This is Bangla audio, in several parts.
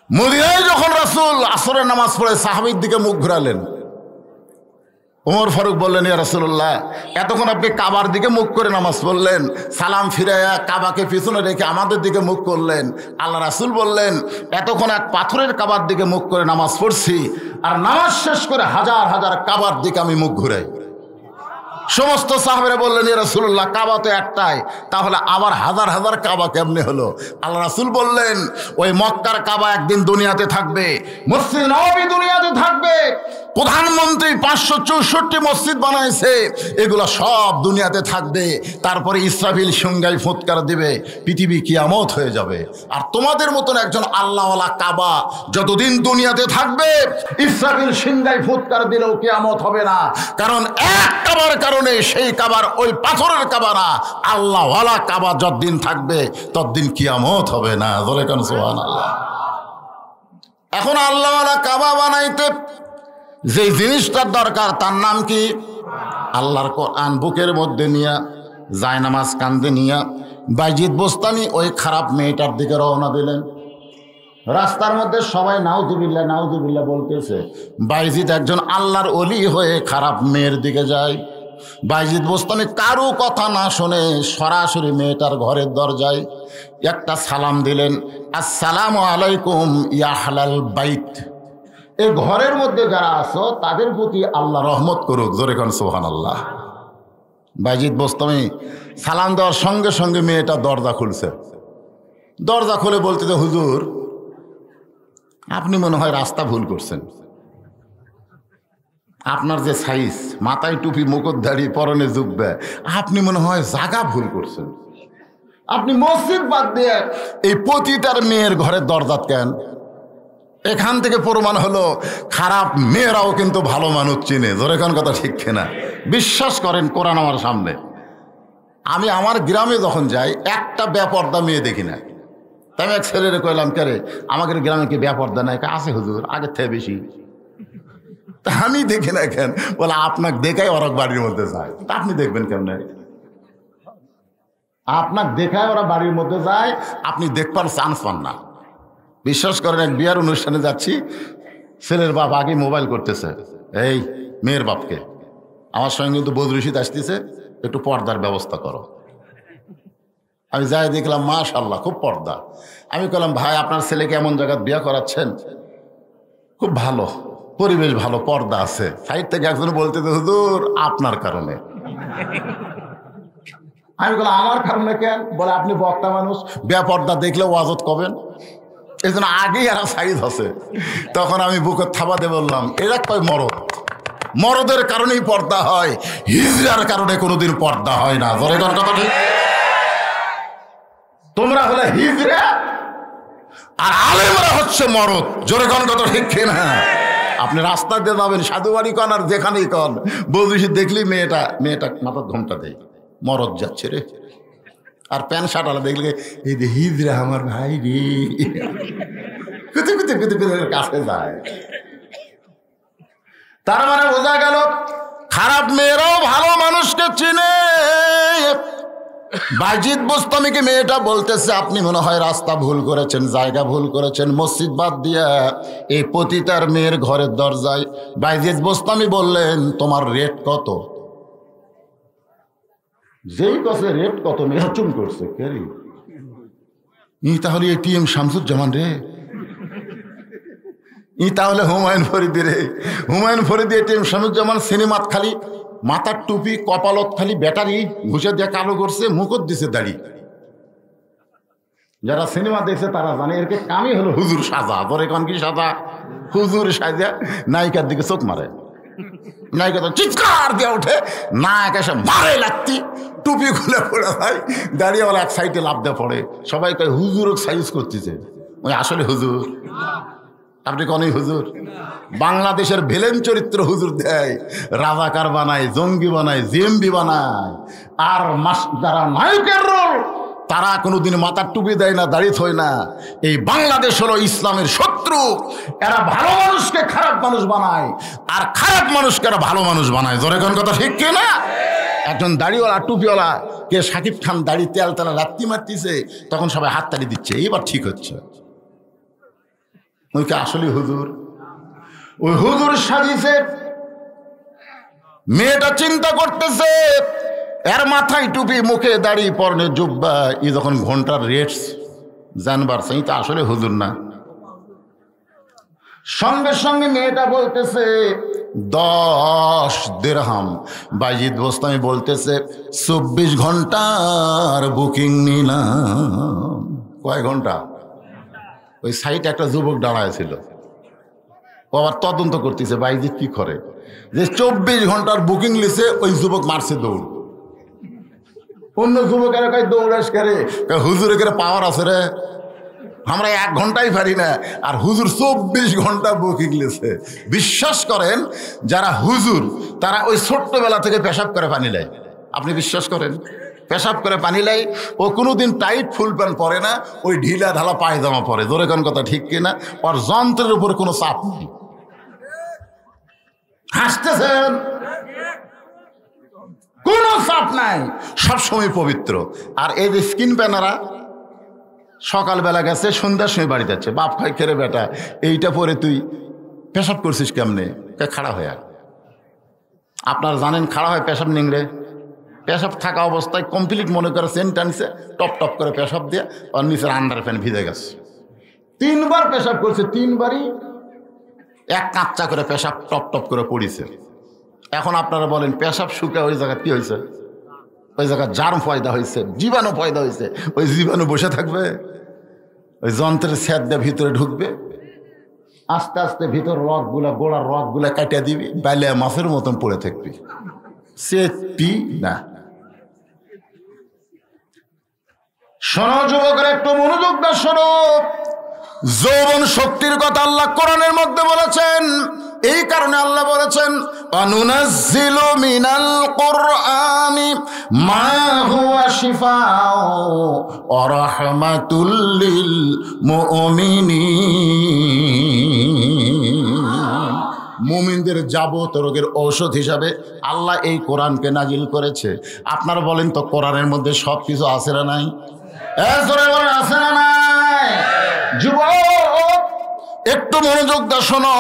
মদিনায় যখন রাসূল আসরের নামাজ পড়ে সাহাবীর দিকে মুখ ঘুরালেন, ওমর ফারুক বললেন, ইয়া রাসূলুল্লাহ, এতক্ষণ আপনি কাবার দিকে মুখ করে নামাজ পড়লেন, সালাম ফিরাইয়া কাবাকে পিছনে রেখে আমাদের দিকে মুখ করলেন। আল্লাহ রাসূল বললেন, এতক্ষণ এক পাথরের কাবার দিকে মুখ করে নামাজ পড়ছি, আর নামাজ শেষ করে হাজার হাজার কাবার দিকে আমি মুখ ঘুরাই। সমস্ত সাহাবারা বললেন, ইয়া রাসূলুল্লাহ, কাবা তো একটাই, তাহলে আবার হাজার হাজার কাবা কেমনে হলো? আল্লাহ রাসূল বললেন, ওই মক্কার কাবা একদিন দুনিয়াতে থাকবে, মসজিদ নববী দুনিয়াতে থাকবে, প্রধানমন্ত্রী 564 মসজিদ বানাইছে, এগুলো সব দুনিয়াতে থাকবে। তারপরে ইসরাফিল সিংহায় ফুৎকার দিবে, পৃথিবী কিয়ামত হয়ে যাবে। আর তোমাদের মতন একজন আল্লাহওয়ালা কাবা যতদিন দুনিয়াতে থাকবে, ইসরাফিল সিংহায় ফুৎকার দিলেও কিয়ামত হবে না। কারণ এক কাবার কারণে সেই কাবার ওই পাথরের কাবা না, আল্লাহওয়ালা কাবা যতদিন থাকবে ততদিন কিয়ামত হবে না। বলে কেন সুবহানাল্লাহ। এখন আল্লাহওয়ালা কাবা বানাইতে যে জিনিসটার দরকার তার নাম কি? আল্লাহর কোরআন বুকের মধ্যে নিয়া, জায়নামাজ কান্দে নিয়া বাইজিদ বোস্তানি ওই খারাপ মেয়েটার দিকে রওনা দিলেন। রাস্তার মধ্যে সবাই নাউজুবিল্লাহ নাউজুবিল্লাহ বলতেছে। বাইজিদ একজন আল্লাহর ওলি হয়ে খারাপ মেয়ের দিকে যায়। বাইজিদ বোস্তানি কারো কথা না শুনে সরাসরি মেয়েটার ঘরের দরজায় একটা সালাম দিলেন, আসসালামু আলাইকুম ইয়া আহলাল বাইত। এই ঘরের মধ্যে যারা আছো তাদের প্রতি আল্লাহ রহমত করুক। জোরে কোন সুবহানাল্লাহ। বাইজিদ বোস্তামি সালাম দেওয়ার সঙ্গে সঙ্গে মেয়েটা দরজা খুলছে। দরজা খুলে বলতে, হুজুর, আপনি মনে হয় রাস্তা ভুল করছেন। আপনার যে সাইজ, মাথায় টুপি, মুকুট দাড়ি, পরনে জুব্বা, আপনি মনে হয় জায়গা ভুল করছেন। আপনি মসজিদ বাদ দিয়ে এই পতিতার মেয়ের ঘরের দরজা কেন? এখান থেকে প্রমাণ হলো খারাপ মেয়েরাও কিন্তু ভালো মানুষ চিনে। জোরে কোন কথা ঠিক কিনা? বিশ্বাস করেন, কোরআন আমার সামনে। আমি আমার গ্রামে যখন যাই একটা বেপর্দা মেয়ে দেখি না। তাই আমি এক ছেলেরে কইলাম, কে রে, আমাদের গ্রামে কি বেপর্দা নাই? আছে হুজুর, আগের থেকে বেশি। তা আমি দেখি না কেন? বলে আপনাকে দেখাই ওরা বাড়ির মধ্যে যায়। তা আপনি দেখবেন কেমন? আপনাকে দেখায় ওরা বাড়ির মধ্যে যায়, আপনি দেখবার চান্স পান না। বিশ্বাস করেন, এক বিয়ার অনুষ্ঠানে যাচ্ছি, ছেলের বাপ আগে মোবাইল করতেছে এই মেয়ের বাপকে, আমার সঙ্গে কিন্তু বদরুশিদ আসতেছে, একটু পর্দার ব্যবস্থা করো। আমি যাই দেখলাম, মাশাআল্লাহ খুব পর্দা। আমি বললাম, ভাই আপনার ছেলেকে এমন জায়গায় বিয়ে করাচ্ছেন, খুব ভালো পরিবেশ, ভালো পর্দা আছে। সাইড থেকে একজন বলতে, হুজুর আপনার কারণে। আমি বললাম, আমার কারণে কেন? বলে আপনি বক্তা মানুষ, বেপর্দা দেখলে ওয়াজত করবেন, এই জন্য আগেই এরা সাইজ আছে। তখন আমি বুকের থাবাতে বললাম, এরা কয় মরদ, মরদের কারণেই পর্দা হয়, হিজড়ার কারণে কোনোদিন পর্দা হয় না। জোরে কথা ঠিক। তোমরা হলে হিজড়া আর আলেমরা হচ্ছে মরদ। জোরে কথা ঠিক কিনা? আপনি রাস্তা দিয়ে যাবেন, সাধু বাড়ি কন আর যেখানেই কন, বৌদিসি দেখলি মেয়েটা মাথার ঘোমটা দেয়, মরদ যাচ্ছে রে। আর প্যান্ট শার্ট আলা দেখলে, এই যে হিজড়া আমার ভাই রে, কাছে যায়। তার মানে বোঝা গেল খারাপ মেয়েরাও ভালো মানুষকে চিনে। বাইজিদ বোস্তামিকে মেয়েটা বলতেছে, আপনি মনে হয় রাস্তা ভুল করেছেন, জায়গা ভুল করেছেন, মসজিদ বাদ দিয়া এই পতিতার মেয়ের ঘরের দরজায়। বাইজিদ বোস্তামি বললেন, তোমার রেট কত? যেই কাছে রেট কত, মেয়েরা চুম করছে, কে রে? ই তাহলে এটিএম শামসুজ্জামান রে, ই তাহলে হুমায়ুন ফরিদি রে। হুমায়ুন ফরিদি, এটিএম শামসুজ্জামান সিনেমাত খালি মাথার টুপি, কপালত খালি ব্যাটারি ঘুষে দিয়ে কালো করছে, মুকুট দিছে দাড়ি। যারা সিনেমা দেখছে তারা জানে এর কামই হলো হুজুর সাজা। ধরে কোন কি সাজা? হুজুর সাজা নায়িকার দিকে চোখ মারে, নায়িকা তো চিৎকার দিয়ে ওঠে, নায়ক এসে মারে লাগতি, টুপি খুলে পড়ে যায়, দাঁড়িয়েওয়ালা এক সাইডে লাভ দিয়ে পড়ে। সবাই কয় হুজুর সাইজ করতেছে, ওই আসলে হুজুর। আপনি কনই হুজুর? বাংলাদেশের ভিলেন চরিত্র হুজুর দেয়, রাজাকার বানায়, জঙ্গি বানায়, জিএমবি বানায়। আর যারা নায়কের রোল, তারা কোনোদিন মাথার টুপি দেয় না, দাড়ি থয় না। এই বাংলাদেশ হলো ইসলামের শত্রু। এরা ভালো মানুষকে খারাপ মানুষ বানায়, আর খারাপ মানুষকে এরা ভালো মানুষ বানায়। জোরে কোন কথা ঠিক কি না? একজন দাড়িওয়ালা, টুপিওয়ালা কে শাকিব খান দাড়ি তেল তেলা লাত্তি মারতেছে, তখন সবাই হাততালি দিচ্ছে, এইবার ঠিক হচ্ছে। ওই কি আসলে হুজুর? ওই হুজুর সাজিছে। মেয়েটা চিন্তা করতেছে, এর মাথায় টুপি, মুখে দাড়ি, পরনে জুব্বা, ই যখন ঘন্টার রেটস জানবার সেই তো আসলে হুজুর না। সঙ্গে সঙ্গে মেয়েটা বলতেছে 10 দিরহাম। বাইজিদ বোস্তামি বলতেছে 24 ঘন্টার বুকিং নিলাম। কয় ঘন্টা? ওই সাইটে একটা যুবক দাঁড়ায় ছিল, ও আবার তদন্ত করতেছে বাইজিদ কি করে, যে 24 ঘন্টার বুকিং লিছে। ওই যুবক মারছে দৌড়। অন্য যুবকের কয় দৌড়াস করে, হুজুরে করে পাওয়ার আছে রে, আমরা 1 ঘন্টাই পারি না, আর হুজুর 24 ঘন্টা বুকিং লিছে। বিশ্বাস করেন, যারা হুজুর তারা ওই ছোট্টবেলা থেকে পেশাব করে পানি নেয়। আপনি বিশ্বাস করেন? পেশাব করে পানি লাই। ও কোনোদিন টাইট ফুল প্যান্ট পরে না, ওই ঢিলা ঢালা পায়জামা পরে। ধরে কোন কথা ঠিক কিনা? ওর যন্ত্রের উপর কোনো চাপ নেই। হাসতেছেন? কোনো চাপ নাই, সবসময় পবিত্র। আর এই যে স্কিন প্যানারা সকালবেলা গেছে, সন্ধ্যার সময় বাড়ি যাচ্ছে, বাপ খাই খেরে বেটা এইটা পরে তুই পেশাব করছিস কেমনে? খাড়া হয়ে। আপনারা জানেন খাড়া হয় পেশাব নিংড়ে, পেশাব থাকা অবস্থায় কমপ্লিট মনে করে সেন্ট টানছে, টপ টপ করে পেশাব দিয়ে আর নিচের আন্ডার প্যান্ট ভিজে গেছে। 3 বার পেশাব করছে, 3 বারই এক কাচ্চা করে পেশাব টপ টপ করে পড়িছে। এখন আপনারা বলেন পেশাব শুকে ওই জায়গা কি হয়েছে? ওই জায়গা জার্ম পয়দা হয়েছে, জীবাণু পয়দা হয়েছে। ওই জীবাণু বসে থাকবে, ওই যন্ত্রের স্যাদ দিয়ে ভিতরে ঢুকবে, আস্তে আস্তে ভিতর রগগুলা, গোড়ার রগগুলা কাটিয়ে দিবি, বাইলে মাছের মতন পড়ে থাকবি। সে পি না। শোনো যুবকের, একটু মনোযোগ দাও, শোনো। যৌবন শক্তির কথা আল্লাহ কোরআনের মধ্যে বলেছেন। এই কারণে আল্লাহ বলেছেন অনুনাজ্জিলু মিনাল কুরআনি মা হুয়া শিফাউ ওয়া রাহমাতুল লিল মুমিনিন। মুমিনদের যাবত রোগের ঔষধ হিসাবে আল্লাহ এই কোরআনকে নাজিল করেছে। আপনারা বলেন তো কোরআনের মধ্যে সব কিছু আছে না নাই? আছে না নাই? যুবক একটু মনোযোগ দাও, শোনো।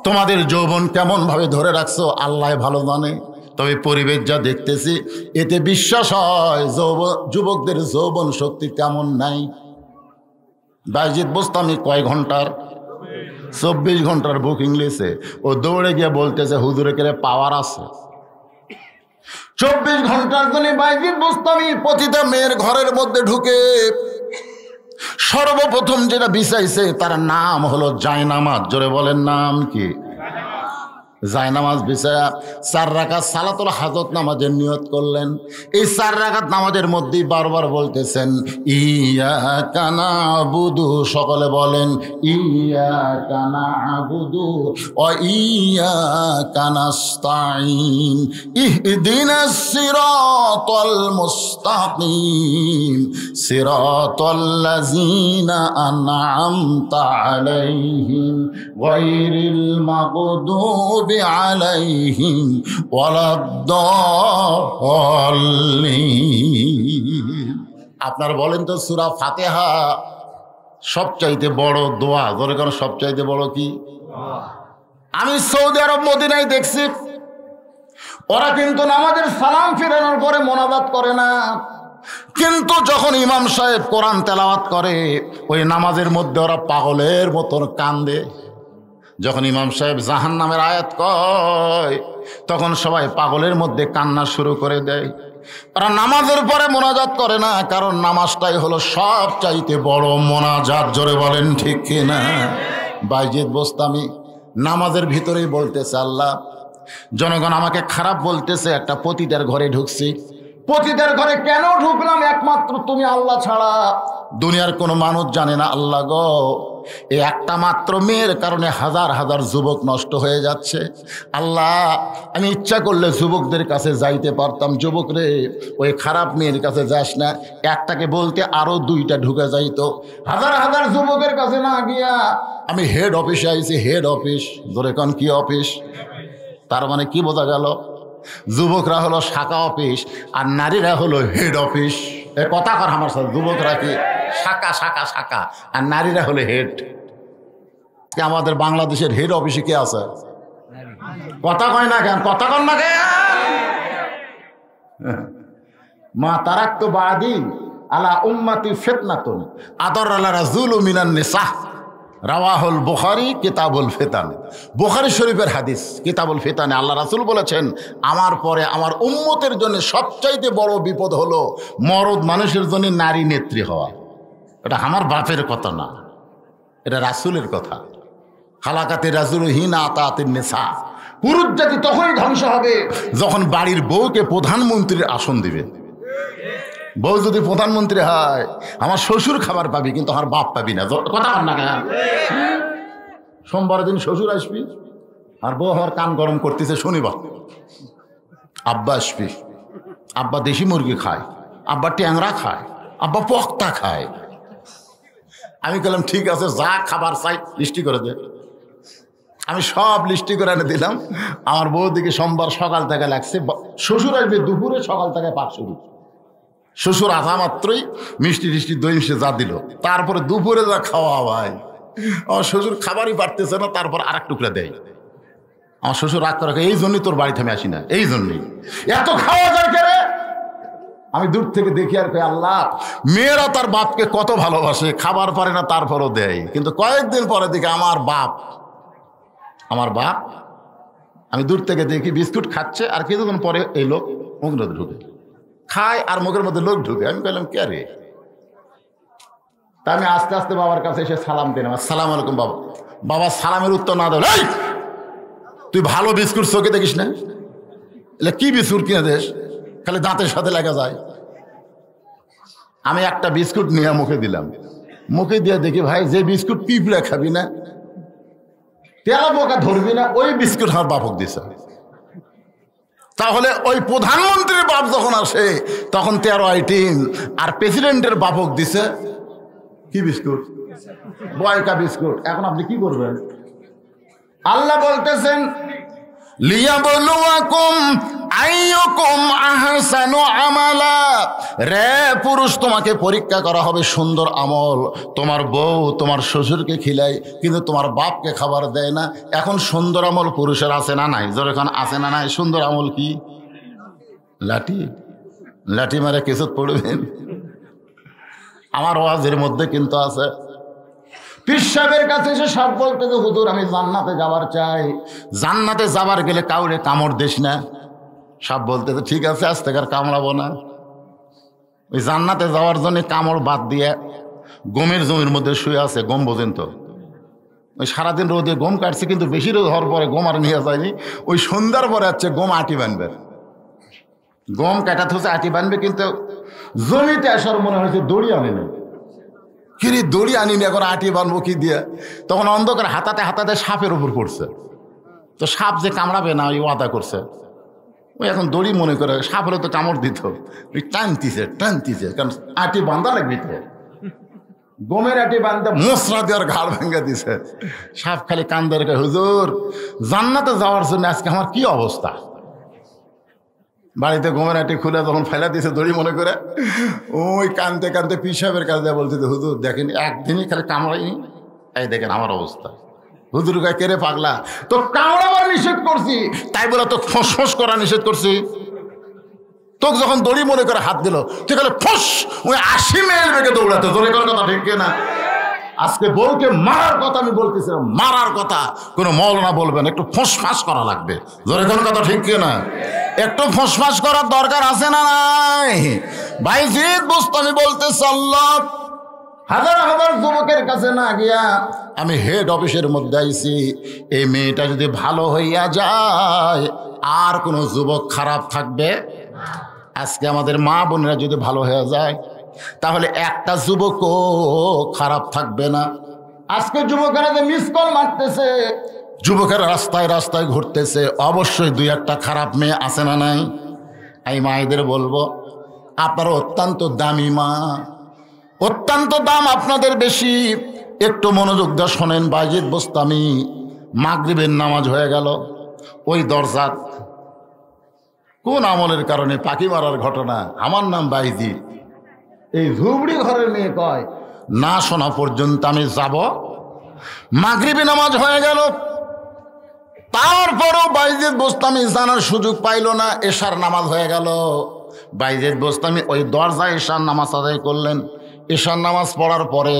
তোমাদের যৌবন কেমন ভাবে ধরে রাখছো আল্লাহ ভালো জানে। তবে পরিবেশ যা দেখতেছি এতে বিশ্বাস হয় যুবকদের যৌবন শক্তি কেমন নাই। বাইজিদ বোস্তামি কয় ঘন্টার? 24 ঘন্টার বুকিং লিছে। ও দৌড়ে গিয়ে বলতেছে হুজুরে করে পাওয়ার আছে। 24 ঘন্টার জন্য বাইজিদ বোস্তামি প্রতিটা মেয়ের ঘরের মধ্যে ঢুকে সর্বপ্রথম যেটা বিছাইছে তার নাম হলো জায়নামাজ। জোরে বলেন নাম কি? জায়নামাজ বিছায়া 4 রাকাত সালাতুল হাজত নামাজের নিয়ত করলেন। এই 4 রাকাত নামাজের মধ্যেই বারবার বলতেছেন ইয়াকা নাবুদু। সকলে বলেন ইয়াকা নাবুদু ওয়া ইয়াকা নাস্তাঈন ইহদিনাস সিরাতাল মুস্তাকিম সিরাতাল্লাযীনা আন'আমতা আলাইহিম গায়রিল মাগদুবি আলাইহিম ওয়ালাদ-দাল্লিন। আপনারা বলেন তো সূরা ফাতিহা সবচাইতে বড় দোয়া। ধরে কেন সবচাইতে বড় কি? আমি সৌদি আরব মদিনায় দেখছি ওরা কিন্তু নামাজের সালাম ফিরানোর পরে মোনাজাত করে না, কিন্তু যখন ইমাম সাহেব কোরআন তেলাওয়াত করে ওই নামাজের মধ্যে ওরা পাগলের মতন কান্দে। যখন ইমাম সাহেব জাহান্নামের আয়াত কয় তখন সবাই পাগলের মধ্যে কান্না শুরু করে দেয়। ওরা নামাজের পরে মোনাজাত করে না, কারণ নামাজটাই হলো সব চাইতে বড় মোনাজাত। জোরে বলেন ঠিক কিনা? বাইজিদ বোস্তামি নামাজের ভিতরেই বলতেছে আল্লাহ জনগণ আমাকে খারাপ বলতেছে, একটা পতিতার ঘরে ঢুকছি। পতিতার ঘরে কেন ঢুকলাম? একমাত্র তুমি আল্লাহ ছাড়া দুনিয়ার কোনো মানুষ জানে না। আল্লাহ গো, এই একটা মাত্র মেয়ের কারণে হাজার হাজার যুবক নষ্ট হয়ে যাচ্ছে। আল্লাহ আমি ইচ্ছা করলে যুবকদের কাছে যাইতে পারতাম, যুবক রে ওই খারাপ মেয়ের কাছে যাস না, একটাকে বলতে আরো 2টা ঢুকে যাইতো। হাজার হাজার যুবকের কাছে না গিয়া আমি হেড অফিসে আইছি। হেড অফিস, ধরে কোন কি অফিস? তার মানে কি বোঝা গেল? যুবকরা হলো শাখা অফিস আর নারীরা হলো হেড অফিস। এ কথা কর আমার সাথে। যুবকরা কি শাখা শাখা শাখা আর নারীরা হলো হেড। আমাদের বাংলাদেশের হেড অফিসে কে আছে? কথা কয় না কেন? কথা কন না কেন? মা তারাক্তু বাদি আলা উম্মতি ফিতনাতুন আদর আলা রাজুল মিনান নিসা, রাওয়াহুল বুখারী কিতাবুল ফিতান। বুখারী শরীফের হাদিস কিতাবুল ফিতানে আল্লাহ রাসূল বলেছেন, আমার পরে আমার উম্মতের জন্য সবচাইতে বড় বিপদ হলো মরদ মানুষের জন্য নারী নেত্রী হওয়া। এটা আমার বাপের কথা না, এটা রাসূলের কথা। হালাকাতে রাজুল হিনা আতাতিন নিসা, পুরুষ জাতি তখনই ধ্বংস হবে যখন বাড়ির বউকে প্রধানমন্ত্রীর আসন দিবে। বউ যদি প্রধানমন্ত্রী হয়, আমার শ্বশুর খাবার পাবি কিন্তু আমার বাপ পাবি না। কথা বল না কেন? সোমবারের দিন শ্বশুর আসবি আর বউ আমার কান গরম করতেছে শনিবার। আব্বা আসবি, আব্বা দেশি মুরগি খায়, আব্বা ট্যাংরা খায়, আব্বা পক্তা খায়। আমি বললাম ঠিক আছে, যা খাবার চাই লিস্টি করে দে। আমি সব লিস্টি করে এনে দিলাম। আমার বউ দিকে সোমবার সকাল থেকে লাগছে, শ্বশুর আসবে দুপুরে, সকাল থেকে পাক শুরু। শ্বশুর আসা মাত্রই মিষ্টি টিষ্টি দই মিষ্টি যা দিল, তারপরে দুপুরে যা খাওয়া ভাই, আমার শ্বশুর খাবারই পারতেছে না, তারপর আর এক টুকরা দেয়। আমার শ্বশুর রাগ করে, এই জন্যই তোর বাড়িতে আমি আসি না, এই জন্যই এত খাওয়া যায় কেরে। আমি দূর থেকে দেখি আর কই, আল্লাহ, মেয়েরা তার বাপকে কত ভালোবাসে, খাবার পারে না তারপরও দেয়। কিন্তু কয়েকদিন পরে দেখি আমার বাপ, আমি দূর থেকে দেখি বিস্কুট খাচ্ছে, আর কিছুক্ষণ পরে এই লোক মুখের মধ্যে ঢুকে খায়, আর মুখের মধ্যে লোক ঢুকে। আমি বললাম কে রে? তা আমি আস্তে আস্তে বাবার কাছে এসে সালাম দিলাম, আসসালামু আলাইকুম বাবা। বাবা সালামের উত্তর না দেয়, তুই ভালো বিস্কুট চোখে দেখিস না? এলে কি বিস্কুট কিনে দেশ, খালি দাঁতের সাথে লাগা যায়। আমি একটা বিস্কুট নিয়ে মুখে দিলাম, মুখে দিয়ে দেখি ভাই, যে বিস্কুট পিঁপড়া খাবি না, তেলা পোকা ধরবি না, ওই বিস্কুট আমার বাপক দিছে। তাহলে ওই প্রধানমন্ত্রীর বাপ যখন আসে তখন 13 আইটেম, আর প্রেসিডেন্টের বাপক দিছে কি বিস্কুট? বয়কা বিস্কুট। এখন আপনি কি করবেন? আল্লাহ বলতেছেন, লিয়াবলুয়াকুম আইয়ুকুম আহসানু আমালা। রে পুরুষ, তোমাকে পরীক্ষা করা হবে সুন্দর আমল। তোমার বউ তোমার শ্বশুরকে খিলায় কিন্তু তোমার বাপকে খাবার দেয় না। এখন সুন্দর আমল পুরুষের আছে না নাই? যখন আছে না নাই? সুন্দর আমল কি? লাঠি মারে কিছু পড়বেন। আমার ওয়াজের মধ্যে কিন্তু আছে, পীর সাহেবের কাছে এসে সব বলতে যে হুজুর আমি জান্নাতে যাবার চাই, জান্নাতে যাবার গেলে কাউরে কামড় দিস না। সব বলতে তো ঠিক আছে, আজ থেকে আর কামড়াবো না। ওই জান্নাতে যাওয়ার জন্য কামড় বাদ দিয়ে গমের জমির মধ্যে শুয়ে আছে। গম বোঝেন তো? ওই সারাদিন রোদে গম কাটছে, কিন্তু বেশি রোদ হওয়ার পরে গম আর নিয়ে যায়নি। ওই সন্ধ্যার পরে হচ্ছে গম আটি বানবে, গম কাটাতে হচ্ছে আটি বানবে, কিন্তু জমিতে আসার মনে হয়েছে দড়ি আনে না। কিরে দড়ি আনিনি, এখন আটি বানবো কি দিয়ে? তখন অন্ধকার হাতাতে হাতাতে সাপের উপর পড়ছে। তো সাপ যে কামড়াবে না, ওই ওয়াদা করছে। ওই এখন দড়ি মনে করে, সাপ হলে তো কামড় দিত, ওই টানতিছে, কারণ আটি বান্ধা লাগবে তো। গমের আটি বান্ধা মশলা দেওয়ার ঘাড় ভেঙে দিছে। সাপ খালি কান্দে রেখে, হুজুর জান্নাতে যাওয়ার জন্য আজকে আমার কি অবস্থা। বাড়িতে গমের আটি খুলে যখন ফেলা দিয়েছে দড়ি মনে করে, ওই কানতে কানতে পীর সাহেবের কাছে বলতে, হুজুর দেখেন একদিনই খালি কামড়াইনি, এই দেখেন আমার অবস্থা। হুজুর গায়ে কেড়ে পাগলা, তো কামড়াবার নিষেধ করছি, তাই বলে তো ফোঁস করা নিষেধ করছি? তোকে যখন দড়ি মনে করে হাত দিল, ঠিক আছে ফোঁস, ওই 80 মাইল বেগে দৌড়াতে। জোরে কোন কথা ঠিক না? আজকে বউকে মারার কথা আমি বলতেছিলাম, মারার কথা কোনো মৌলানা বলবেন, একটু ফোঁস করা লাগবে। জোরে কোন কথা ঠিক না? একটু ফোঁস করার দরকার আছে না নাই? ভাই জিদ বুঝতো, আমি বলতেছি আল্লাহ, হাজার হাজার যুবকের কাছে না গিয়া আমি হেড অফিসের মধ্যে আইছি। এই মেয়েটা যদি ভালো হইয়া যায়, আর কোনো যুবক খারাপ থাকবে? আজকে আমাদের মা বোনেরা যদি ভালো হয়ে যায়, তাহলে একটা যুবকও খারাপ থাকবে না। আজকে যুবকেরা যে মিস কল মারতেছে, যুবকেরা রাস্তায় রাস্তায় ঘুরতেছে, অবশ্যই 2-1টা খারাপ মেয়ে আছে না নাই? এই মায়েদের বলবো, আপনারা অত্যন্ত দামি মা, অত্যন্ত দাম আপনাদের বেশি। একটু মনোযোগ দিয়ে শোনেন। বাইজিদ বোস্তামি, মাগরিবের নামাজ হয়ে গেল, ওই দরজা কোন আমলের কারণে পাখি মারার ঘটনা, আমার নাম বাইজিদ। এই ঝুবড়ি ঘরের মেয়ে কয়, না শোনা পর্যন্ত আমি যাব মাগরিবি নামাজ হয়ে গেল, তারপরও বাইজিদ বোস্তামি জানার সুযোগ পাইল না। এশার নামাজ হয়ে গেল, বাইজিদ বোস্তামি ওই দরজায় এশার নামাজ আদায় করলেন। এশার নামাজ পড়ার পরে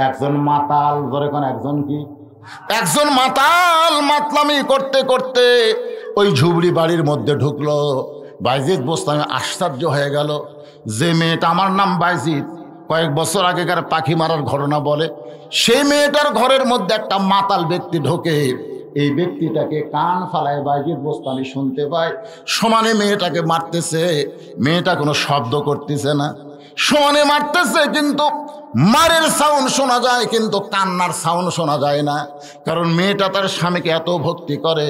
একজন মাতাল, ধরে কোন একজন কি, একজন মাতাল মাতলামি করতে করতে ওই ঝুবড়ি বাড়ির মধ্যে ঢুকলো। বাইজিদ বোস্তামি আশ্চর্য হয়ে গেল, যে মেয়েটা আমার নাম বাইজিদ, কয়েক বছর আগেকার পাখি মারার ঘটনা বলে, সেই মেয়েটার ঘরের মধ্যে একটা মাতাল ব্যক্তি ঢোকে। এই ব্যক্তিটাকে কান ফালায় বাইজিদ বোস্তামি শুনতে পায়, সমানে মেয়েটাকে মারতেছে। মেয়েটা কোনো শব্দ করতেছে না, সমানে মারতেছে, কিন্তু মারের সাউন্ড শোনা যায় কিন্তু কান্নার সাউন্ড শোনা যায় না। কারণ মেয়েটা তার স্বামীকে এত ভক্তি করে,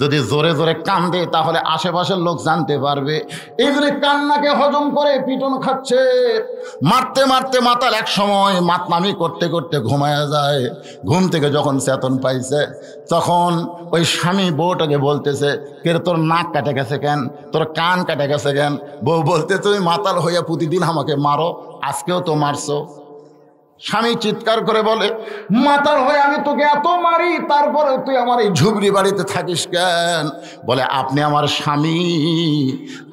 যদি জোরে জোরে কান্দে তাহলে আশেপাশের লোক জানতে পারবে। এই জন্য কান্নাকে হজম করে পিটন খাচ্ছে। মারতে মারতে মাতাল এক সময় মাতলামি করতে করতে ঘুমায়া যায়। ঘুম থেকে যখন চেতন পাইছে, তখন ওই স্বামী বউটাকে বলতেছে, কে রে তোর নাক কাটে গেছে কেন, তোর কান কাটে গেছে কেন? বউ বলতে, তুমি মাতাল হইয়া প্রতিদিন আমাকে মারো, আজকেও তো মারছো। স্বামী চিৎকার করে বলে, মাতাল হয়ে আমি তোকে এত মারি, তারপরে তুই আমার এই ঝুবড়ি বাড়িতে থাকিস কেন? বলে, আপনি আমার স্বামী,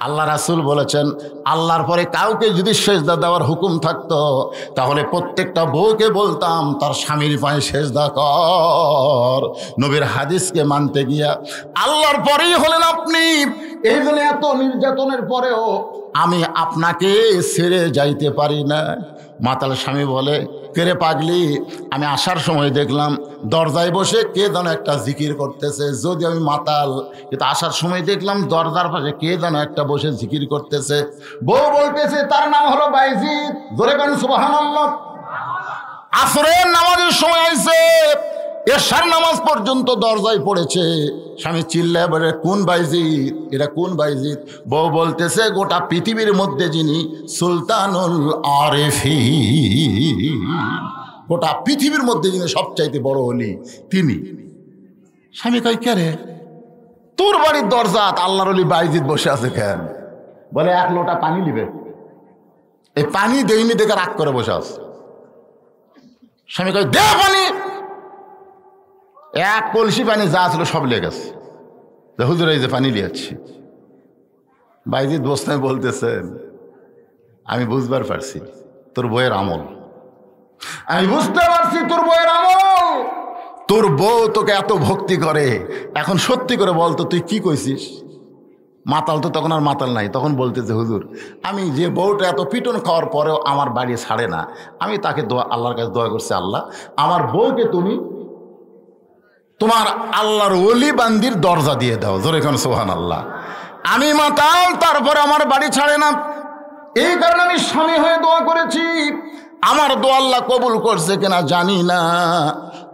আল্লাহ রাসূল বলেছেন আল্লাহর পরে কাউকে যদি সেজদা দেওয়ার হুকুম থাকতো তাহলে প্রত্যেকটা বউকে বলতাম তার স্বামীর পায়ে সেজদা কর। নবীর হাদিসকে মানতে গিয়া আল্লাহর পরেই হলেন আপনি। এই জন্য এত নির্যাতনের পরেও আমি আপনাকে ছেড়ে যাইতে পারি না। মাতাল স্বামী বলে, কেরে পাগলি, আমি আসার সময় দেখলাম দরজায় বসে কে যেন একটা জিকির করতেছে। যদি আমি মাতাল, কিন্তু আসার সময় দেখলাম দরজার পাশে কে যেন একটা বসে জিকির করতেছে। বউ বলতেছে, তার নাম হলো বাইজিদ। জোরে বলেন সুবহানাল্লাহ। আসরের নামাজের সময় আইছে, এশার নামাজ পর্যন্ত দরজায় পড়েছে। স্বামী চিল্লায় বলে, কোন বাইজিদ, এটা কোন বাইজিদ? বউ বলতেছে, গোটা পৃথিবীর মধ্যে যিনি সুলতানুল আরিফিন, গোটা পৃথিবীর মধ্যে যিনি সবচাইতে বড় অলি তিনি। স্বামী কয়, কে রে? তোর বাড়ির দরজাত আল্লাহর অলি বাইজিদ বসে আছে কেন? বলে, এক লোটা পানি নিবে। এই পানি দেইনি দেখে রাগ করে বসে আছে। স্বামী কয়, দে পানি। এক কলসি পানি যা ছিল সব লেগে গেছে। হুজুর এই যে পানি লিয়াচ্ছি। বাইজিদ বোস্তামি বলতেছেন, আমি বুঝবার পারছি তোর বইয়ের আমল, আমি বুঝতে পারছি তোর বইয়ের আমল। তোর বউ তোকে এত ভক্তি করে, এখন সত্যি করে বলতো তুই কি কইছিস? মাতাল তো তখন আর মাতাল নাই, তখন বলতেছে, হুজুর আমি যে বউটা এত পিটন খাওয়ার পরেও আমার বাড়ি ছাড়ে না, আমি তাকে আল্লাহর কাছে দোয়া করছি, আল্লাহ আমার বউকে তুমি তোমার আল্লাহর ওলি বান্দির দরজা দিয়ে দাও। জোরে কোন সুবহানাল্লাহ। আমি মাতাল, তারপরে আমার বাড়ি ছাড়ে না, এই কারণে আমি স্বামী হয়ে দোয়া করেছি। আমার দোয়া আল্লাহ কবুল করছে কিনা জানি না।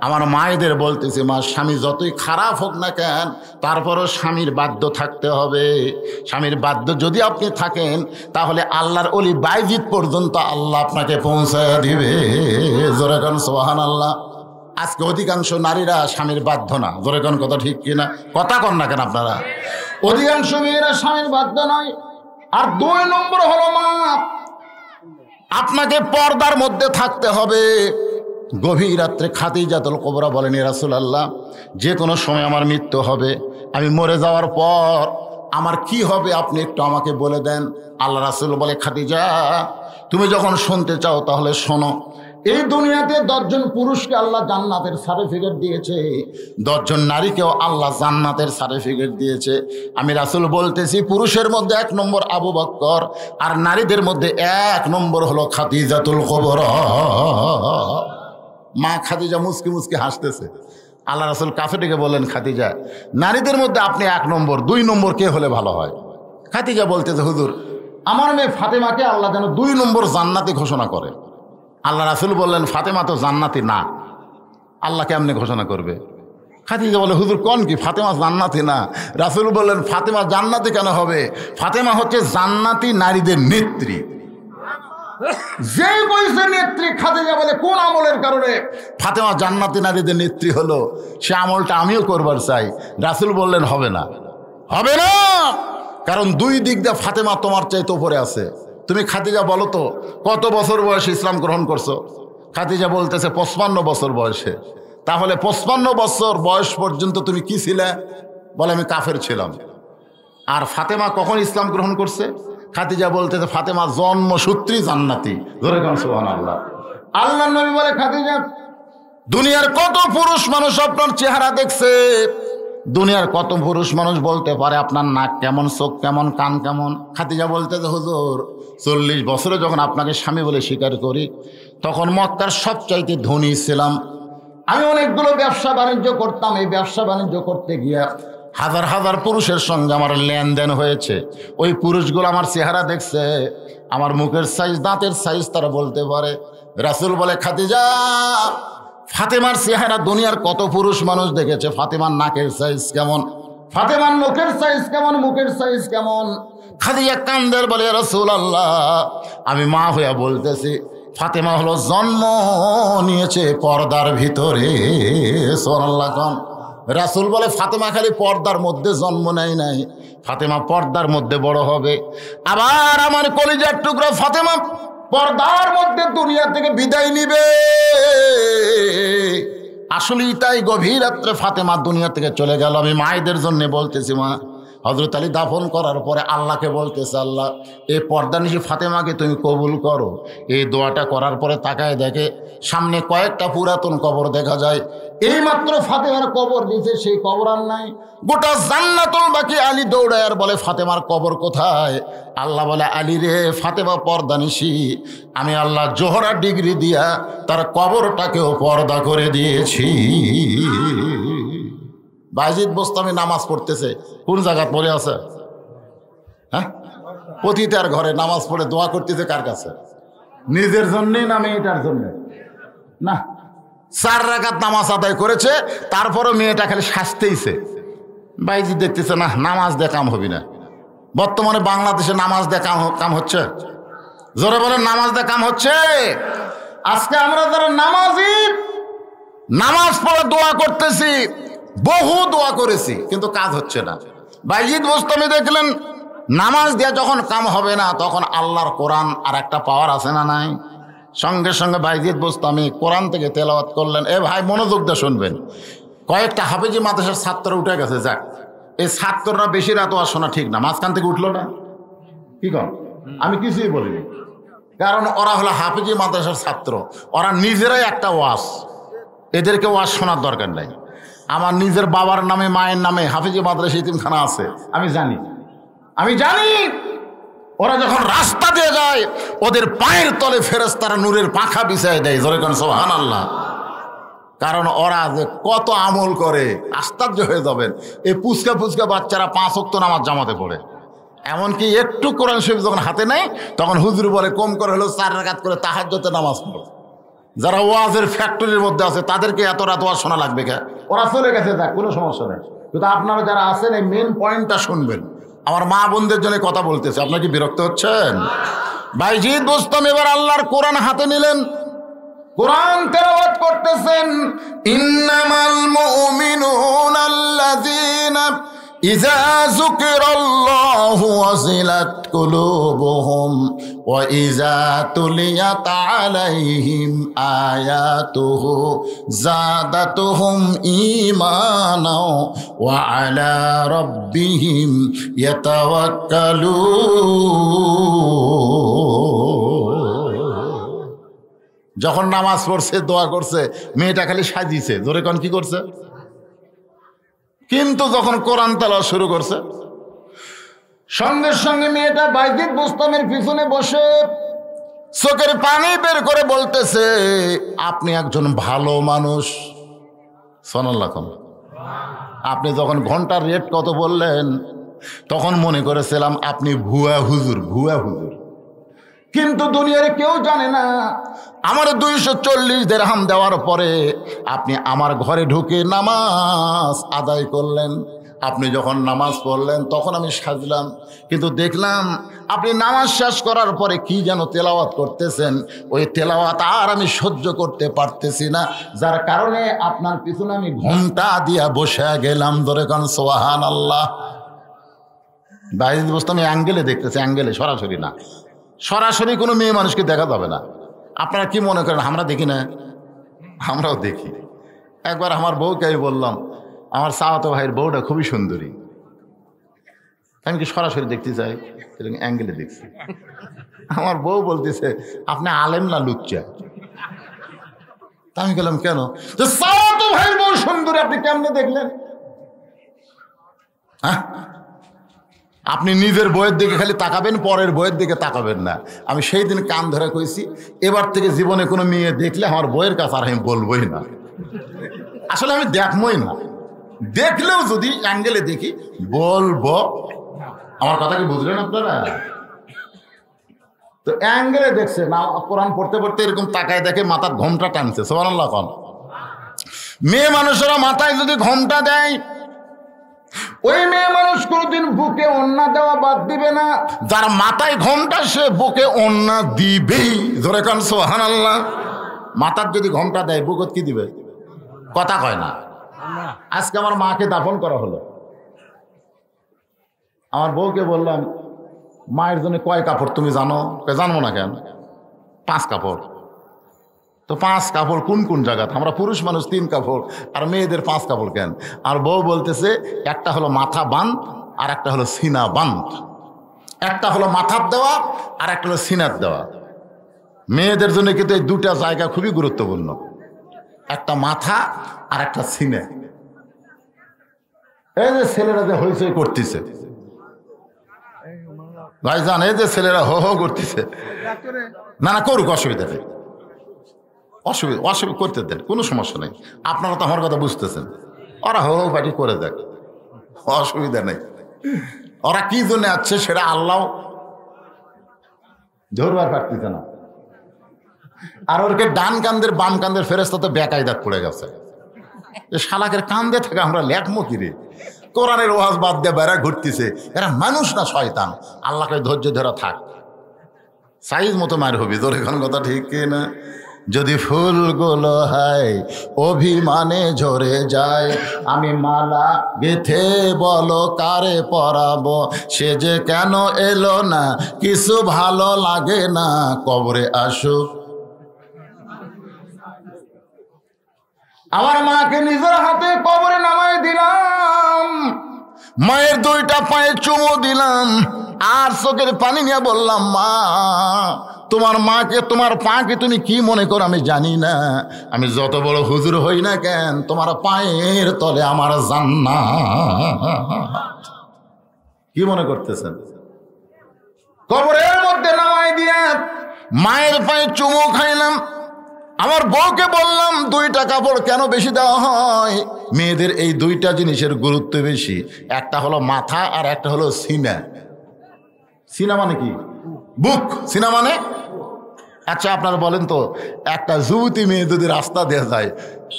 আমার মায়েদের বলতেছে, মা স্বামী যতই খারাপ হোক না কেন, তারপরও স্বামীর বাধ্য থাকতে হবে। স্বামীর বাধ্য যদি আপনি থাকেন তাহলে আল্লাহর ওলি বাইজিদ পর্যন্ত আল্লাহ আপনাকে পৌঁছায় দিবে। জোরে কোন সুবহানাল্লাহ। আজকে অধিকাংশ নারীরা স্বামীর বাধ্য না। জোরে কোন কথা ঠিক কিনা? কথা কন না কেন আপনারা? অধিকাংশ মেয়েরা স্বামীর বাধ্য নয়। আর 2 নম্বর হলো, মা আপনাকে পর্দার মধ্যে থাকতে হবে। গভীর রাত্রে খাদিজাতুল কুবরা বলেন, ইয়া রাসূলুল্লাহ, যে কোনো সময় আমার মৃত্যু হবে, আমি মরে যাওয়ার পর আমার কি হবে আপনি একটু আমাকে বলে দেন। আল্লাহ রাসূল বলে, খাদিজা তুমি যখন শুনতে চাও তাহলে শোনো। এই দুনিয়াতে 10 জন পুরুষকে আল্লাহ জান্নাতের সার্টিফিকেট দিয়েছে, 10 জন নারীকেও আল্লাহ জান্নাতের সার্টিফিকেট দিয়েছে। আমি রাসূল বলতেছি, পুরুষের মধ্যে 1 নম্বর আবু বকর, আর নারীদের মধ্যে 1 নম্বর হলো খাদিজাতুল কুবরা। মা খাদিজা মুসকি মুসকি হাসতেছে। আল্লাহ রাসূল কাছে ডেকে বললেন, খাদিজা নারীদের মধ্যে আপনি 1 নম্বর, 2 নম্বর কে হলে ভালো হয়? খাদিজা বলতেছে, হুজুর আমার মেয়ে ফাতেমাকে আল্লাহ যেন 2 নম্বর জান্নাতি ঘোষণা করে। আল্লাহ রাসূল বললেন, ফাতেমা তো জান্নাতি না, আল্লাহ কেমনে ঘোষণা করবে? খাদিজা বলে, হুজুর কোন কি, ফাতেমা জান্নাতি না। রাসূল বললেন, ফাতেমা জান্নাতি কেন হবে? ফাতেমা হচ্ছে জান্নাতি নারীদের নেত্রী। যে বয়সে নেত্রী। খাদিজা বলে, কোন আমলের কারণে ফাতেমা জান্নাতি নারীদের নেত্রী হলো? সে আমলটা আমিও করবার চাই। রাসূল বললেন, হবে না, হবে না, কারণ 2 দিক দিয়ে ফাতেমা তোমার চাইতে উপরে আছে। তুমি খাদিজা বলো তো, কত বছর বয়সে ইসলাম গ্রহণ করছো? খাদিজা বলতেছে 55 বছর বয়সে। তাহলে 55 বছর বয়স পর্যন্ত তুমি কি ছিলে? বলে আমি কাফের ছিলাম। আর ফাতেমা কখন ইসলাম গ্রহণ করছে? খাদিজা বলতেছে ফাতেমা জন্মসূত্রেই জান্নাতি। ধরে কোন সুবহানাল্লাহ। আল্লাহর নবী বলে খাদিজা, দুনিয়ার কত পুরুষ মানুষ আপনার চেহারা দেখছে, দুনিয়ার কত পুরুষ মানুষ বলতে পারে আপনার নাক কেমন, চোখ কেমন, কান কেমন। খাদিজা বলতেছে হুজুর 40 বছরে যখন আপনাকে স্বামী বলে স্বীকার করি, তখন মক্কার সবচাইতে ধনী ছিলাম। আমি অনেকগুলো ব্যবসা বাণিজ্য করতাম। এই ব্যবসা বাণিজ্য করতে গিয়া হাজার হাজার পুরুষের সঙ্গে আমার লেনদেন হয়েছে। ওই পুরুষগুলো আমার চেহারা দেখছে, আমার মুখের সাইজ, দাঁতের সাইজ তারা বলতে পারে। রাসূল বলে খাদিজা, ফাতেমার চেহারা দুনিয়ার কত পুরুষ মানুষ দেখেছে, ফাতেমার নাকের সাইজ কেমন, ফাতেমার মুখের সাইজ কেমন, মুখের সাইজ কেমন। খাদিজা কান্দের বলে রাসূলুল্লাহ, আমি মা হইয়া বলতেছি ফাতেমা হলো জন্ম নিয়েছে পর্দার ভিতরে। সুবহানাল্লাহ। রাসূল বলে ফাতেমা খালি পর্দার মধ্যে জন্ম নেয় নাই, ফাতেমা পর্দার মধ্যে বড় হবে। আবার আমার কলিজার টুকরা ফাতেমা পর্দার মধ্যে দুনিয়া থেকে বিদায় নিবে। আসলেই তাই, গভীর রাত্রে ফাতেমা দুনিয়া থেকে চলে গেল। আমি মায়েদের জন্য বলতেছি, মা হযরত আলী দাফন করার পরে আল্লাহকে বলতেছে, আল্লাহ এই পর্দানিশী ফাতেমাকে তুমি কবুল করো। এই দোয়াটা করার পরে তাকায় দেখে সামনে কয়েকটা পুরাতন কবর দেখা যায়। এই মাত্র ফাতেমার কবর দিয়েছে, সেই কবর আর নাই। গোটা জান্নাতুল বাকি আলী দৌড়ায় আর বলে ফাতেমার কবর কোথায়? আল্লাহ বলে আলী রে, ফাতেমা পর্দানিশী, আমি আল্লাহ জোহরা ডিগ্রি দিয়া তার কবরটাকেও পর্দা করে দিয়েছি। বায়েজিদ বোস্তামি নামাজ পড়তেছে, কোন জায়গা পড়ে আছে? হ্যাঁ, পতিতার ঘরে নামাজ পড়ে দোয়া করতেছে কার কাছে? নিজের জন্যে না মেয়েটার জন্য? না, 4 রাকাত নামাজ আদায় করেছে, তারপরও মেয়েটা খালি শাস্তেইছে। বায়েজিদ দেখতেছে না, নামাজ দিয়ে কাম হবি না। বর্তমানে বাংলাদেশে নামাজ দিয়ে কাম হচ্ছে। জোরে বলেন, নামাজ দিয়ে কাম হচ্ছে। আজকে আমরা যারা নামাজি, নামাজ পড়ে দোয়া করতেছি, বহু দোয়া করেছি, কিন্তু কাজ হচ্ছে না। বায়েজিদ বোস্তামি দেখলেন নামাজ দিয়া যখন কাম হবে না, তখন আল্লাহর কোরআন আর একটা পাওয়ার আছে না নাই? সঙ্গে সঙ্গে বায়েজিদ বোস্তামি কোরআন থেকে তেলাওয়াত করলেন। এ ভাই মনোযোগ দিয়ে শুনবেন। কয়েকটা হাফেজি মাদ্রাসার ছাত্র উঠে গেছে, যাক এই ছাত্ররা বেশি রাত ওয়াজ শোনা ঠিক না। মাঝখান থেকে উঠলো না, কি কর? আমি কিছুই বলিনি, কারণ ওরা হলো হাফেজি মাদ্রাসার ছাত্র, ওরা নিজেরাই একটা ওয়াজ, এদেরকে ওয়াজ শোনার দরকার নাই। আমার নিজের বাবার নামে মায়ের নামে হাফেজি মাদ্রাসা ইতিমখানা আছে, আমি জানি। ওরা যখন রাস্তা দিয়ে যায়, ওদের পায়ের তলে ফেরেশতারা নূরের পাখা বিছায় দেয়। জোরে কোন সুবহানাল্লাহ। কারণ ওরা যে কত আমল করে, আশ্চর্য হয়ে যাবেন। এই পুচকা বাচ্চারা 5 ওয়াক্ত নামাজ জামাতে পড়ে, এমনকি একটু কোরআন শরীফ যখন হাতে নেয়, তখন হুজুর বলে কম করে হলেও 4 রাকাত করে তাহাজ্জুদে নামাজ পড়ে। যারা ওয়াজের ফ্যাক্টরির মধ্যে আছে তাদেরকে এত রাত ওয়াজ শোনা লাগবে কে? ওরা চলে গেছে, যাক, কোনো সমস্যা নেই। কিন্তু আপনারা যারা আছেন এই মেন পয়েন্টটা শুনবেন। আমার মা বোনদের জন্য কথা বলতেছে, আপনারা কি বিরক্ত হচ্ছেন? বায়েজিদ বোস্তামি এবার আল্লাহর কোরআন হাতে নিলেন, কোরআন তেলাওয়াত করতেছেন। ইন্নামাল মুমিনুনা আল্লাযীনা ইযা যুকিরাল্লাহু ওয়াজিলাত কুলুবুহুম ওয়া ইযা তুলিয়াত আলাইহিম আয়াতুহু যাদাতুহুম ঈমানাও ওয়া আলা রাব্বিহিম ইয়াতাওয়াক্কালুন। যখন নামাজ পড়ছে, দোয়া করছে, মেয়েটা খালি সাজিছে। জোরে কোন কি করছে? কিন্তু যখন কোরআন তেলাওয়াত শুরু করছে, সঙ্গে সঙ্গে মেয়েটা বায়েজিদ বোস্তামির পিছনে বসে চোখের পানি বের করে বলতেছে, আপনি একজন ভালো মানুষ। সুবহানাল্লাহ। আপনি যখন ঘন্টার রেট কত বললেন, তখন মনে করেছিলাম আপনি ভুয়া হুজুর। কিন্তু দুনিয়ার কেউ জানে না, আমার 240 দিরহাম দেওয়ার পরে আপনি আমার ঘরে ঢুকে নামাজ আদায় করলেন। আপনি যখন নামাজ পড়লেন তখন আমি সাজলাম, কিন্তু দেখলাম আপনি নামাজ শেষ করার পরে কি যেন তেলাওয়াত করতেছেন। ওই তেলাওয়াত আর আমি সহ্য করতে পারতেছি না, যার কারণে আপনার পিছনে আমি ঘন্টা দিয়া বসে গেলাম। ধরে কান সুবহানাল্লাহ। বায়েজিদ বোস্তামি অ্যাঙ্গেলে দেখতেছে, অ্যাঙ্গেলে, সরাসরি না। সরাসরি কোনো মেয়ে মানুষকে দেখা যাবে না। আপনারা কি মনে করেন আমরা দেখি না? আমরাও দেখি। একবার আমার বউকে আমি বললাম, আমার চাওয়াতো ভাইয়ের বউটা খুবই সুন্দরী, আমি কি সরাসরি দেখতে চাই, অ্যাঙ্গেলে দেখছি। আমার বউ বলতেছে, আপনি আলেম না লুচ্চা? আমি গেলাম, কেন? চাওয়াতো ভাইয়ের বউ সুন্দরী, আপনি কেমনে দেখলেন? হ্যাঁ, আপনি নিজের বইয়ের দিকে খালি তাকাবেন, পরের বইয়ের দিকে তাকাবেন না। আমি সেই দিন কান ধরে কইছি, এবার থেকে জীবনে কোনো মেয়ে দেখলে আমার বইয়ের কাছে আর আমি বলবোই না। আসলে আমি দেখবই না, দেখলেও যদি অ্যাঙ্গেলে দেখি বলবো। আমার কথা কি বুঝলেন আপনারা? তো অ্যাঙ্গেলে দেখছে না, কোরআন পড়তে পড়তে এরকম তাকায় দেখে মাথার ঘোমটা টানছে। সুবহানাল্লাহ। কোন মেয়ে মানুষেরা মাথায় যদি ঘোমটা দেয়, ওই মেয়ে মানুষ কোনদিন বুকে ওন্না দেওয়া বাদ দিবে না। যার মাথায় ঘোমটা সে বুকে ওন্না দিবেই। জোরে কান সুবহানাল্লাহ। মাথার যদি ঘোমটা দেয়, বুকত কি দিবে? কথা কয় না। আজকে আমার মাকে দাফন করা হলো, আমার বউকে বললাম, মায়ের জন্য কয় কাপড় তুমি জানো? জানবো না। কেন? 5 কাপড়। তো 5 কাপড় কোন কোন জায়গাতে? আমরা পুরুষ মানুষ 3 কাপড়, আর মেয়েদের 5 কাপড় কেন? আর বউ বলতেছে, একটা হলো মাথা বাঁধ, আর একটা হলো সিনা বাঁধ। একটা হলো মাথার দেওয়া, আর একটা হলো সিনার দেওয়া। মেয়েদের জন্য কিন্তু এই 2টা জায়গা খুবই গুরুত্বপূর্ণ, একটা মাথা আর একটা সিনে। এই যে ছেলেরা যে হইচই করতেছে ভাইজান, এই যে ছেলেরা হো হো করতেছে, না না করুক, অসুবিধা নেই, অসুবিধা করতে দেন, কোনো সমস্যা নেই। আপনারা তো আমার কথা বুঝতেছেন। ওরা হো হো পাটি করে দেখ, অসুবিধা নেই। ওরা কি জন্য আছে সেটা আল্লাহ ধরবার পারতেছে না। আর ওরকে ডান কান্দের বাম কান্দের ফেরেশতা তো বেকায়দাত পড়ে গেছে। শালাকের কান্দে থেকে আমরা লেখমো কিরে? কোরআনের ওয়াজ বাদ দিয়ে বেড়া ঘুরতেছে। এরা মানুষ না শয়তান। আল্লাহকে ধৈর্য ধরা থাক, সাইজ মতো মার হবি। তোর এখন কথা ঠিক না? যদি ফুলগুলো হয় অভিমানে ঝরে যায়, আমি মালা গেথে বলো কারে পরাবো, সে যে কেন এলো না, কিছু ভালো লাগে না, কবরে আসুক। আমার মাকে নিজের হাতে কবরে নামায় দিলাম, মায়ের 2টা পায়ে চুমু দিলাম, আর চোখের পানি নিয়ে বললাম, মা তোমার মাকে, তোমার পাকে তুমি কি মনে করো আমি জানি না, আমি যত বড় হুজুর হই না কেন, তোমার পায়ের তলে আমার জান্নাত। কি মনে করতেছেন? কবরের মধ্যে নামায় দিয়ে মায়ের পায়ে চুমু খাইলাম। আমার বউকে বললাম, 2টা কাপড় কেন বেশি দেওয়া হয়? মেয়েদের এই 2টা জিনিসের গুরুত্ব বেশি। একটা হলো মাথা, আর একটা হলো সিনা। সিনা মানে কি? বুক। সিনা মানে? আচ্ছা আপনারা বলেন তো, একটা যুবতী মেয়ে যদি রাস্তা দেওয়া যায়,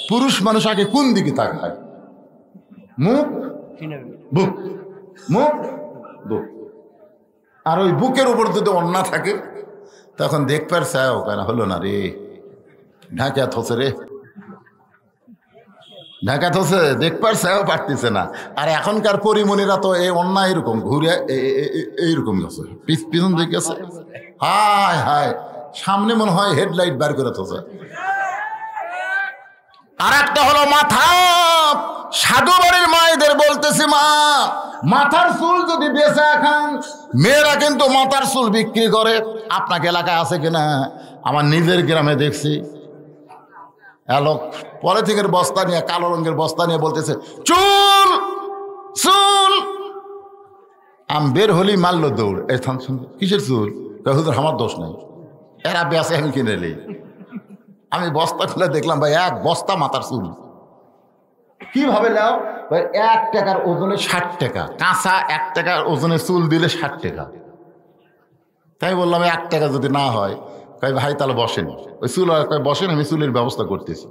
পুরুষ মানুষ আগে কোন দিকে তাকায়? মুখ, বুক, মুখ, বুক। আর ওই বুকের উপর যদি ওন্না থাকে, তখন দেখবার চাও কেন হলো না রে, ঢাকা থসে রে, ঢাকা থসে, দেখবার চাও পারতেছে না। আর এখনকার পরিমণিরা তো এই অন্যায় এরকম ঘুরে এইরকম গেছে, পিছন দিকে গেছে, হায় হায়, সামনে মনে হয় হেডলাইট বার করে থসে। আর একটা হলো মাথা। সাধু বাড়ির মায়েদের বলতেছি, মা মাথার চুল যদি বেচা খান, মেয়েরা কিন্তু মাথার চুল বিক্রি করে। আপনাকে এলাকায় আছে কিনা? আমার নিজের গ্রামে দেখছি, লোক পলিথিনের বস্তা নিয়ে, কালো রঙের বস্তা নিয়ে বলতেছে, চুল চুল। আম বের হলি মারল দৌড়। এই থাম, কিসের চুল? হুজুর আমার দোষ নাই, এরা বেঁচে আমি কিনে নেই। আমি বস্তা খুলে দেখলাম, ভাই 1 বস্তা মাথার চুল। কিভাবে নাও? ভাই 1 টাকার ওজনে 60 টাকা, কাঁচা 1 টাকার ওজনে চুল দিলে 60 টাকা। তাই বললাম 1 টাকা যদি না হয়, কই ভাই তাহলে বসেন, ওই চুল বসেন, আমি চুলের ব্যবস্থা করতেছি।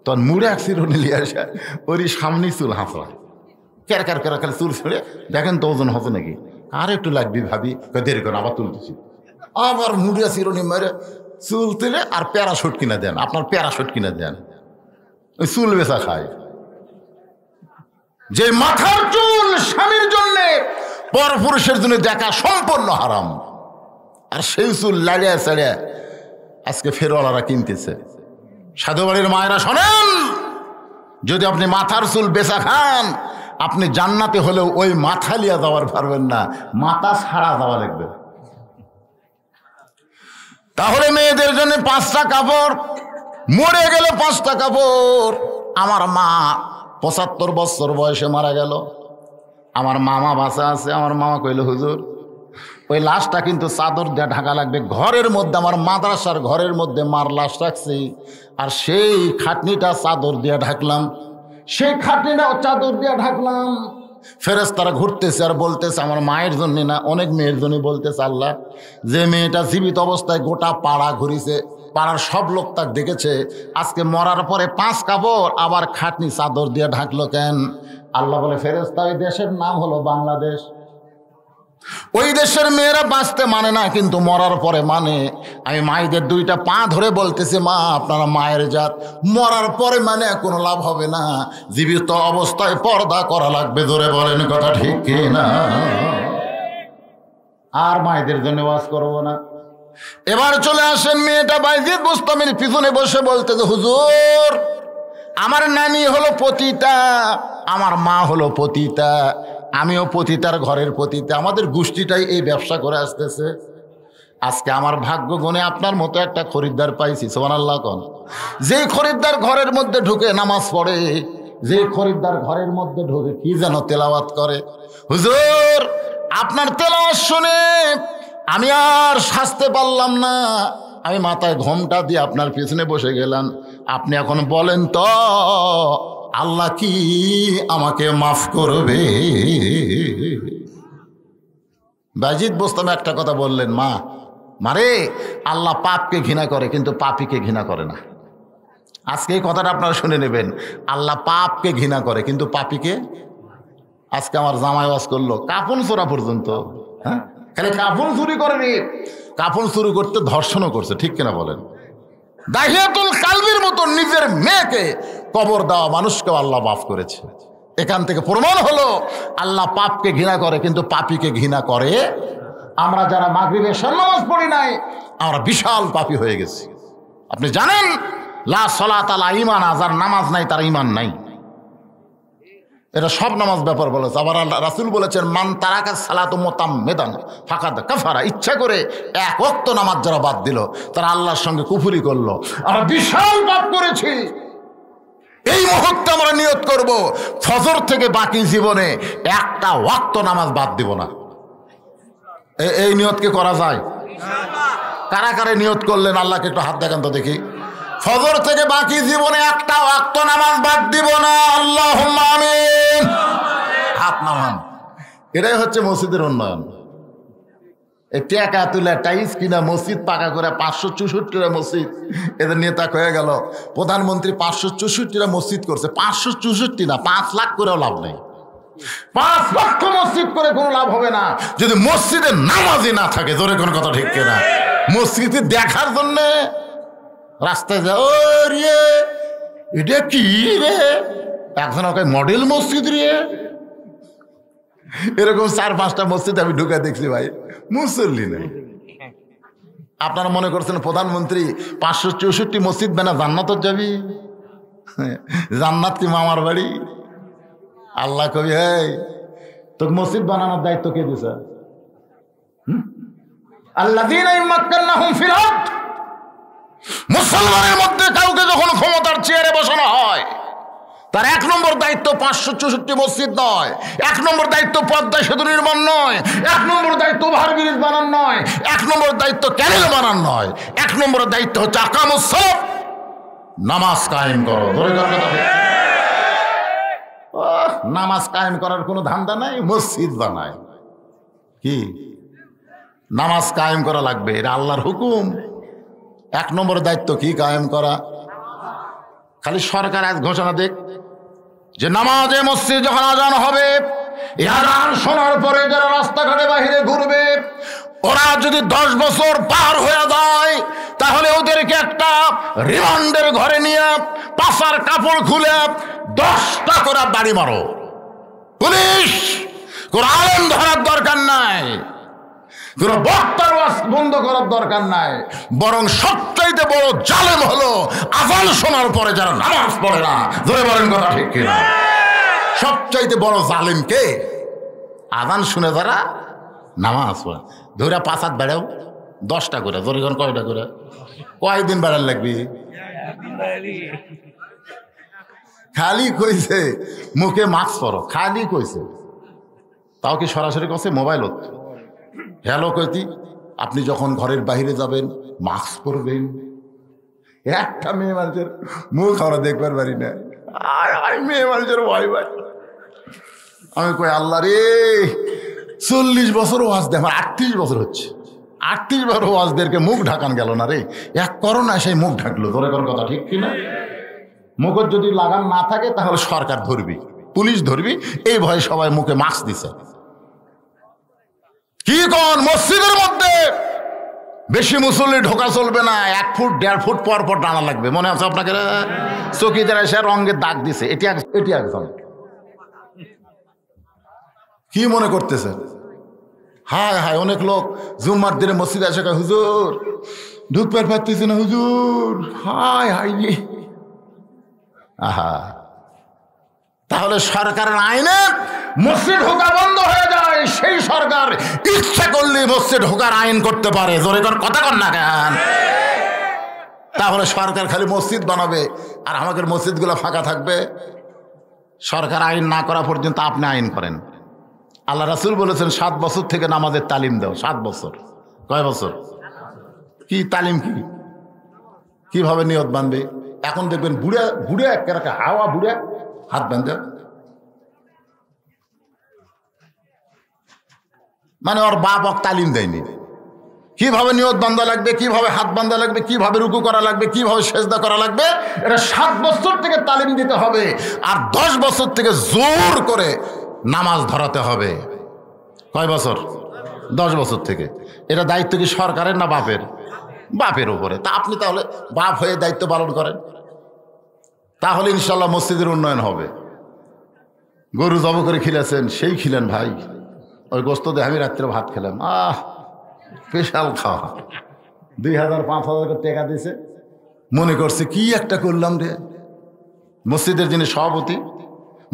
তখন মুড়ে এক চিরুনি নিয়ে আসা, ওরই সামনে চুল হাঁচড়া, কেরকার কেরকার চুল ছেড়ে দেখেন তো ওজন হতো নাকি, আর একটু লাগবি ভাবি, দেরি করে আবার তুলতেছি, আবার মুড়ে চিরুনি মেরে চুল তুলে আর প্যারাশুট কিনে দেন, আপনার প্যারাশুট কিনে দেন, ওই চুল বেচা খায়। যে মাথার চুল স্বামীর জন্য পরপুরুষের জন্য দেখা সম্পূর্ণ হারাম, আর সেই চুল লাড়িয়া চাড়িয়া আজকে ফেরওয়ালারা কিনতেছে। সাধু বাড়ির মায়েরা শোনেন, যদি আপনি মাথার চুল বেচা খান, আপনি জান্নাতে হলেও ওই মাথা লিয়া যাওয়ার পারবেন না, মাথা ছাড়া যাওয়া লাগবে। তাহলে মেয়েদের জন্য 5টা কাপড়, মরে গেলে 5টা কাপড়। আমার মা 75 বছর বয়সে মারা গেল, আমার মামা বাঁচা আছে। আমার মামা কইল, হুজুর ওই লাশটা কিন্তু চাদর দিয়ে ঢাকা লাগবে। ঘরের মধ্যে, আমার মাদ্রাসার ঘরের মধ্যে মার লাশ রাখছি, আর সেই খাটনিটা চাদর দিয়ে ঢাকলাম, সেই খাটনিটাও চাদর দিয়ে ঢাকলাম। ফেরেশতারা ঘুরতেছে আর বলতেছে, আমার মায়ের জন্য না, অনেক মেয়ের জন্য বলতেছে, আল্লাহ যে মেয়েটা জীবিত অবস্থায় গোটা পাড়া ঘুরিছে, পাড়ার সব লোক তাক দেখেছে, আজকে মরার পরে 5 কাপড় আবার খাটনি চাদর দিয়ে ঢাকলো কেন? আল্লাহ বলে, ফেরেশতা ওই দেশের নাম হলো বাংলাদেশ। ওই দেশের মেয়েরা বাঁচতে মানে না, কিন্তু মরার পরে মানে। আমি মায়েদের 2টা পা ধরে বলতেছি, মা আপনারা মায়ের জাত, মরার পরে মানে কোনো লাভ হবে না, জীবিত অবস্থায় পর্দা করা লাগবে। ধরে বলেন কথা ঠিক কি না? আর মায়েদের জন্য ওয়াজ করবো না। এবার চলে আসেন, মেয়েটা বাইজিদ বোস্তামির পিছনে বসে বলতেছে, হুজুর আমার নানি হলো পতিতা, আমার মা হলো পতিতা, আমিও পতিতার ঘরের পতিতা, আমাদের গোষ্ঠীটাই এই ব্যবসা করে আসতেছে। আজকে আমার ভাগ্য গুণে আপনার মতো একটা খরিদ্দার পাইছি, সুবহানাল্লাহ কোন। যে খরিদ্দার ঘরের মধ্যে ঢুকে নামাজ পড়ে, যে খরিদ্দার ঘরের মধ্যে ঢুকে কি যেন তেলাওয়াত করে। হুজুর আপনার তেলাওয়াত শুনে আমি আর সাজতে পারলাম না, আমি মাথায় ঘোমটা দিয়ে আপনার পিছনে বসে গেলাম। আপনি এখন বলেন তো, আল্লাহ কি আমাকে মাফ করবে? বাজিদ বোস্তামি একটা কথা বললেন, মা মারে আল্লাহ পাপকে ঘৃণা করে কিন্তু পাপীকে ঘৃণা করে না। আজকে এই কথাটা আপনারা শুনে নেবেন, আল্লাহ পাপকে ঘৃণা করে কিন্তু পাপীকে। আজকে আমার জামাই ওয়াজ করলো কাফন চোরা পর্যন্ত, হ্যাঁ খালি কাফন চুরি করেনি, কাফন চুরি করতে ধর্ষণও করছে, ঠিক কিনা বলেন? দাহিয়াতুল কালবির মতো নিজের মেয়েকে কবর দেওয়া মানুষকেও আল্লাহ মাফ করেছে। এখান থেকে প্রমাণ হলো আল্লাহ পাপকে ঘৃণা করে কিন্তু পাপীকে ঘৃণা করে। আমরা যারা মাগরিবের নামাজ পড়ি নাই, আমরা বিশাল পাপী হয়ে গেছি। আপনি জানেন লা সালাতা লা ঈমান, যার নামাজ নাই তার ঈমান নাই। এটা সব নামাজ ব্যাপার বলেছে। আবার আল্লাহ রাসূল বলেছেন, মান তারাকা সালাতু মুতাম্মিদান ফাকাদ কাফারা, ইচ্ছা করে 1 ওয়াক্ত নামাজ যারা বাদ দিল তারা আল্লাহর সঙ্গে কুফরি করলো। আমরা বিশাল পাপ করেছি। এই মুহূর্তে আমরা নিয়ত করব, ফজর থেকে বাকি জীবনে 1টা ওয়াক্ত নামাজ বাদ দিব না। এই নিয়ত কি করা যায়? কারা কারা নিয়ত করলেন আল্লাহকে একটু হাত দেখান তো দেখি। ফজর থেকে বাকি জীবনে 1টা ওয়াক্ত নামাজ বাদ দিব না, আল্লাহুম্মা আমিন। হাত নামান। এটাই হচ্ছে মসজিদের উন্নয়ন। এই টাকা তুলে টাইস কিনা মসজিদ পাকা করে 564টা মসজিদ, এদের নেতা হয়ে গেল প্রধানমন্ত্রী। 564টা মসজিদ করছে, 564 না, 5 লাখ করেও লাভ নেই। 5 লক্ষ মসজিদ করে কোনো লাভ হবে না যদি মসজিদে নামাজই না থাকে। জোরে কোনো কথা ঠিক কিনা? মসজিদে দেখার জন্যে রাস্তায় যাও, রে এটা কি রে, এখন ওকে মডেল মসজিদ রে, এরকম 4-5টা মসজিদ আমি ঢুকে দেখছি ভাই, মুসল্লি নেই। আপনারা মনে করছেন প্রধানমন্ত্রী 564 মসজিদ বানা জান্নাত যাবি? জান্নাত কি মামার বাড়ি? আল্লাহ কবি, এই তোকে মসজিদ বানানোর দায়িত্ব কে দিছে? আল্লাযীনা ইম্মাক্কানাহুম ফিল আরদ, মুসলমানের মধ্যে কাউকে যখন ক্ষমতার চেয়ারে বসানো হয় তার 1 নম্বর দায়িত্ব 564 মসজিদ নয়, 1 নম্বর দায়িত্ব পদ্মা সেতু নির্মাণ নয়, 1 নম্বর দায়িত্ব ওভার ব্রিজ বানান নয়, 1 নম্বর দায়িত্ব ক্যানেল বানান নয়, 1 নম্বর দায়িত্ব হচ্ছে আকামুস সালাত, নামাজ কায়েম করো। নামাজ কায়েম করার কোনো ধান্দা নাই, মসজিদ বানায় কি? নামাজ কায়েম করা লাগবে, এটা আল্লাহর হুকুম। 1 নম্বর দায়িত্ব কি? কায়েম করা। খালি সরকার আজ ঘোষণা দেখ যে নামাজে মসজিদ যখন আজান হবে, এই আজান শোনার পরে যারা রাস্তাঘাটে বাহিরে ঘুরবে, ওরা যদি 10 বছর পার হয়ে যায় তাহলে ওদেরকে একটা রিমান্ডের ঘরে নিয়ে পাছার কাপড় খুলে 10টা করে বাড়ি মারো। পুলিশ কোন আলেম ধরার দরকার নাই। কোন বক্তার ওয়াজ বন্ধ করার দরকার নাই, বরং সবচাইতে বড় জালেম হলো আযান শোনার পরে যারা নামাজ পড়ে না। ধরে বলেন কথা ঠিক কিনা? সবচাইতে বড় জালেম কে? আযান শুনে যারা নামাজ পড়ে। ধরে 5 হাত বেড়াও 10টা করে, ধরে কয়টা করে, কয়দিন বেড়ার লাগবি? খালি কইছে মুখে মাস্ক পরো, খালি কইছে, তাও কি সরাসরি কইছে? মোবাইল হ্যালো কইতি, আপনি যখন ঘরের বাইরে যাবেন মাস্ক পরবেন। একটা মেয়ে মানুষের মুখ আমরা দেখবার পারি না, মেয়ে মানুষের ভয় ভাই। আমি কই আল্লাহ রে, 40 বছর ওয়াজ দেয়, আমার 38 বছর হচ্ছে, 38 বছর ওয়াজদেরকে মুখ ঢাকান গেল না রে, এক করোনা সেই মুখ ঢাকলো। ধরে কোন কথা ঠিক কিনা? মুখের যদি লাগান না থাকে তাহলে সরকার ধরবি, পুলিশ ধরবি, এই ভয়ে সবাই মুখে মাস্ক দিছে। কি কোন মসজিদের মধ্যে বেশি মুসল্লি ঢোকা চলবে না, 1 ফুট 1.5 ফুট পর পর টানা লাগবে। মনে আছে আপনাকে? চকিদার এসে রঙের দাগ দিছে, এটি একজন। কি মনে করতেছেন? হায় হায়, অনেক লোক জুম্মার দিনে মসজিদে এসে কয় হুজুর ঢুকবার পারতেছে না হুজুর, হায় হায়। আহা, তাহলে সরকারের আইনে মসজিদ ঢোকা বন্ধ হয়ে যায়, সেই সরকার ইচ্ছা করলে মসজিদ ঢোকার আইন করতে পারে। জোরে কর কথা কর না কেন? তাহলে সরকার খালি মসজিদ বানাবে আর আমাদের মসজিদগুলো ফাঁকা থাকবে। সরকার আইন না করা পর্যন্ত আপনি আইন করেন। আল্লাহ রাসূল বলেছেন 7 বছর থেকে নামাজের তালিম দাও। 7 বছর? কয় বছর? কি তালিম? কিভাবে নিয়ত বাঁধবে? এখন দেখবেন বুড়া বুড়া একটা হাওয়া বুড়া হাত বাঁধে, মানে ওর বাপ তালিম দেয়নি কিভাবে নিয়ত বান্ধা লাগবে, কিভাবে হাত বান্ধা লাগবে, কিভাবে রুকু করা লাগবে, কিভাবে সেজদা করা লাগবে। এটা 7 বছর থেকে তালিম দিতে হবে, আর 10 বছর থেকে জোর করে নামাজ ধরাতে হবে। কয় বছর? 10 বছর থেকে। এটা দায়িত্ব কি সরকারের না বাপের? বাপের উপরে। তা আপনি তাহলে বাপ হয়ে দায়িত্ব পালন করেন, তাহলে ইনশাল্লাহ মসজিদের উন্নয়ন হবে। গরু জব করে খিলেছেন, সেই খিলেন ভাই, ওই গোস্ত দিয়ে আমি রাত্রে ভাত খেলাম, স্পেশাল খাওয়া, 2000-5000 করে টাকা দিয়েছে, মনে করছে কি একটা করলাম রে। মসজিদের যিনি সভাপতি,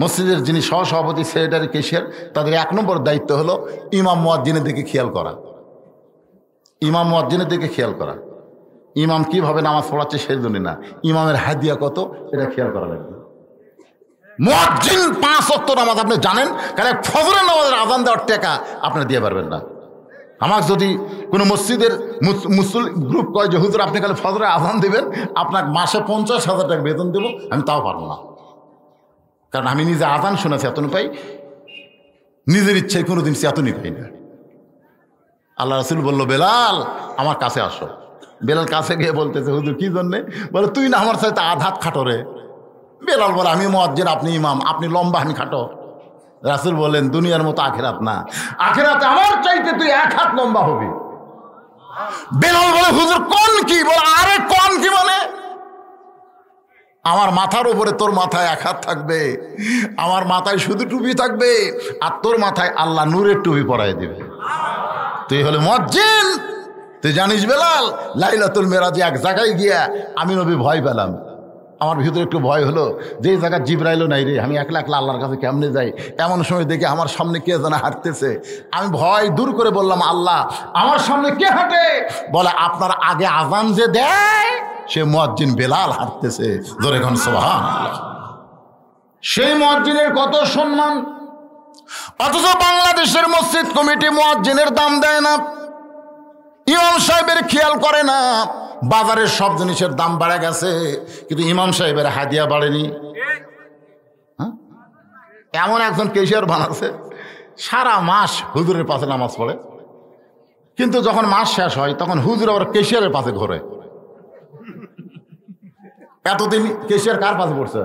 মসজিদের যিনি সহসভাপতি, সেক্রেটারি, কেশিয়ার, তাদের 1 নম্বর দায়িত্ব হলো ইমাম মুয়াজ্জিনের দিকে খেয়াল করা। ইমাম মুয়াজ্জিনের দিকে খেয়াল করা। ইমাম কিভাবে নামাজ পড়াচ্ছে সেই জন্য না, ইমামের হাদিয়া কত এটা খেয়াল করা লাগবে। মুয়াজ্জিন 5 ওয়াক্ত নামাজ আপনি জানেন, কারণ ফজরের নামাজের আযান দেওয়ার টাকা আপনারা দিয়ে পারবেন না। আমার যদি কোনো মসজিদের মুসলিম গ্রুপ কয় যে হুজুর আপনি খালি ফজরে আযান দিবেন, আপনাকে মাসে 50,000 টাকা বেতন দেবো, আমি তাও পারবো না। কারণ আমি নিজে আযান শুনেছি, এতনি পাই, নিজের ইচ্ছায় কোনোদিন এতনি পাই না। আল্লাহ রাসূল বলল, বেলাল আমার কাছে আসো। বেলাল কাছে গিয়ে বলতেছে, হুজুর কি জন্যে? বলে, তুই না আমার সাথে আধাত খাটো রে। বেলাল বলে, আমি মুয়াজ্জিন, আপনি ইমাম, আপনি লম্বা, আমি খাটো। রাসূল বলেন, দুনিয়ার মতো আখিরাত না, আখিরাতে আমার চাইতে তুই 1 হাত লম্বা হবি। বেলাল বলে, হুজুর কোন কি? বলে, আরে কোন কি মানে? আমার মাথার উপরে তোর মাথায় 1 হাত থাকবে, আমার মাথায় শুধু টুপি থাকবে, আর তোর মাথায় আল্লাহ নূরের টুপি পরাই দিবে। তুই হলে মুয়াজ্জিন। তুই জানিস বেলাল, লাইলাতুল মেরাজে এক জায়গায় গিয়া আমি নবী ভয় পেলাম। আমার ভিতরে একটু ভয় হলো, যে জায়গা জিবরাইলও নাই রে, আমি একলা একলা আল্লাহর কাছে কেমনে যাই? এমন সময় দেখি আমার সামনে কে যেন হাঁটতেছে। আমি ভয় দূর করে বললাম, আল্লাহ আমার সামনে কে হাঁটে? বলে, আপনার আগে আযান যে দেয় সে মুয়াজ্জিন বেলাল হাঁটতেছে। জোরে কোন সুবহানাল্লাহ। সেই মুয়াজ্জিনের কত সম্মান, অথচ বাংলাদেশের মসজিদ কমিটি মুয়াজ্জিনের দাম দেয় না, ইমাম সাহেবের খেয়াল করে না। বাজারের সব জিনিসের দাম বেড়ে গেছে, কিন্তু ইমাম সাহেবের হাদিয়া বাড়েনি। এমন একজন কেশিয়ার বানাচ্ছে, সারা মাস হুজুরের পাশে নামাজ পড়ে, কিন্তু যখন মাস শেষ হয় তখন হুজুর আবার কেশিয়ারের পাশে ঘোরে। এতদিন কেশিয়ার কার পাশে পড়ছে?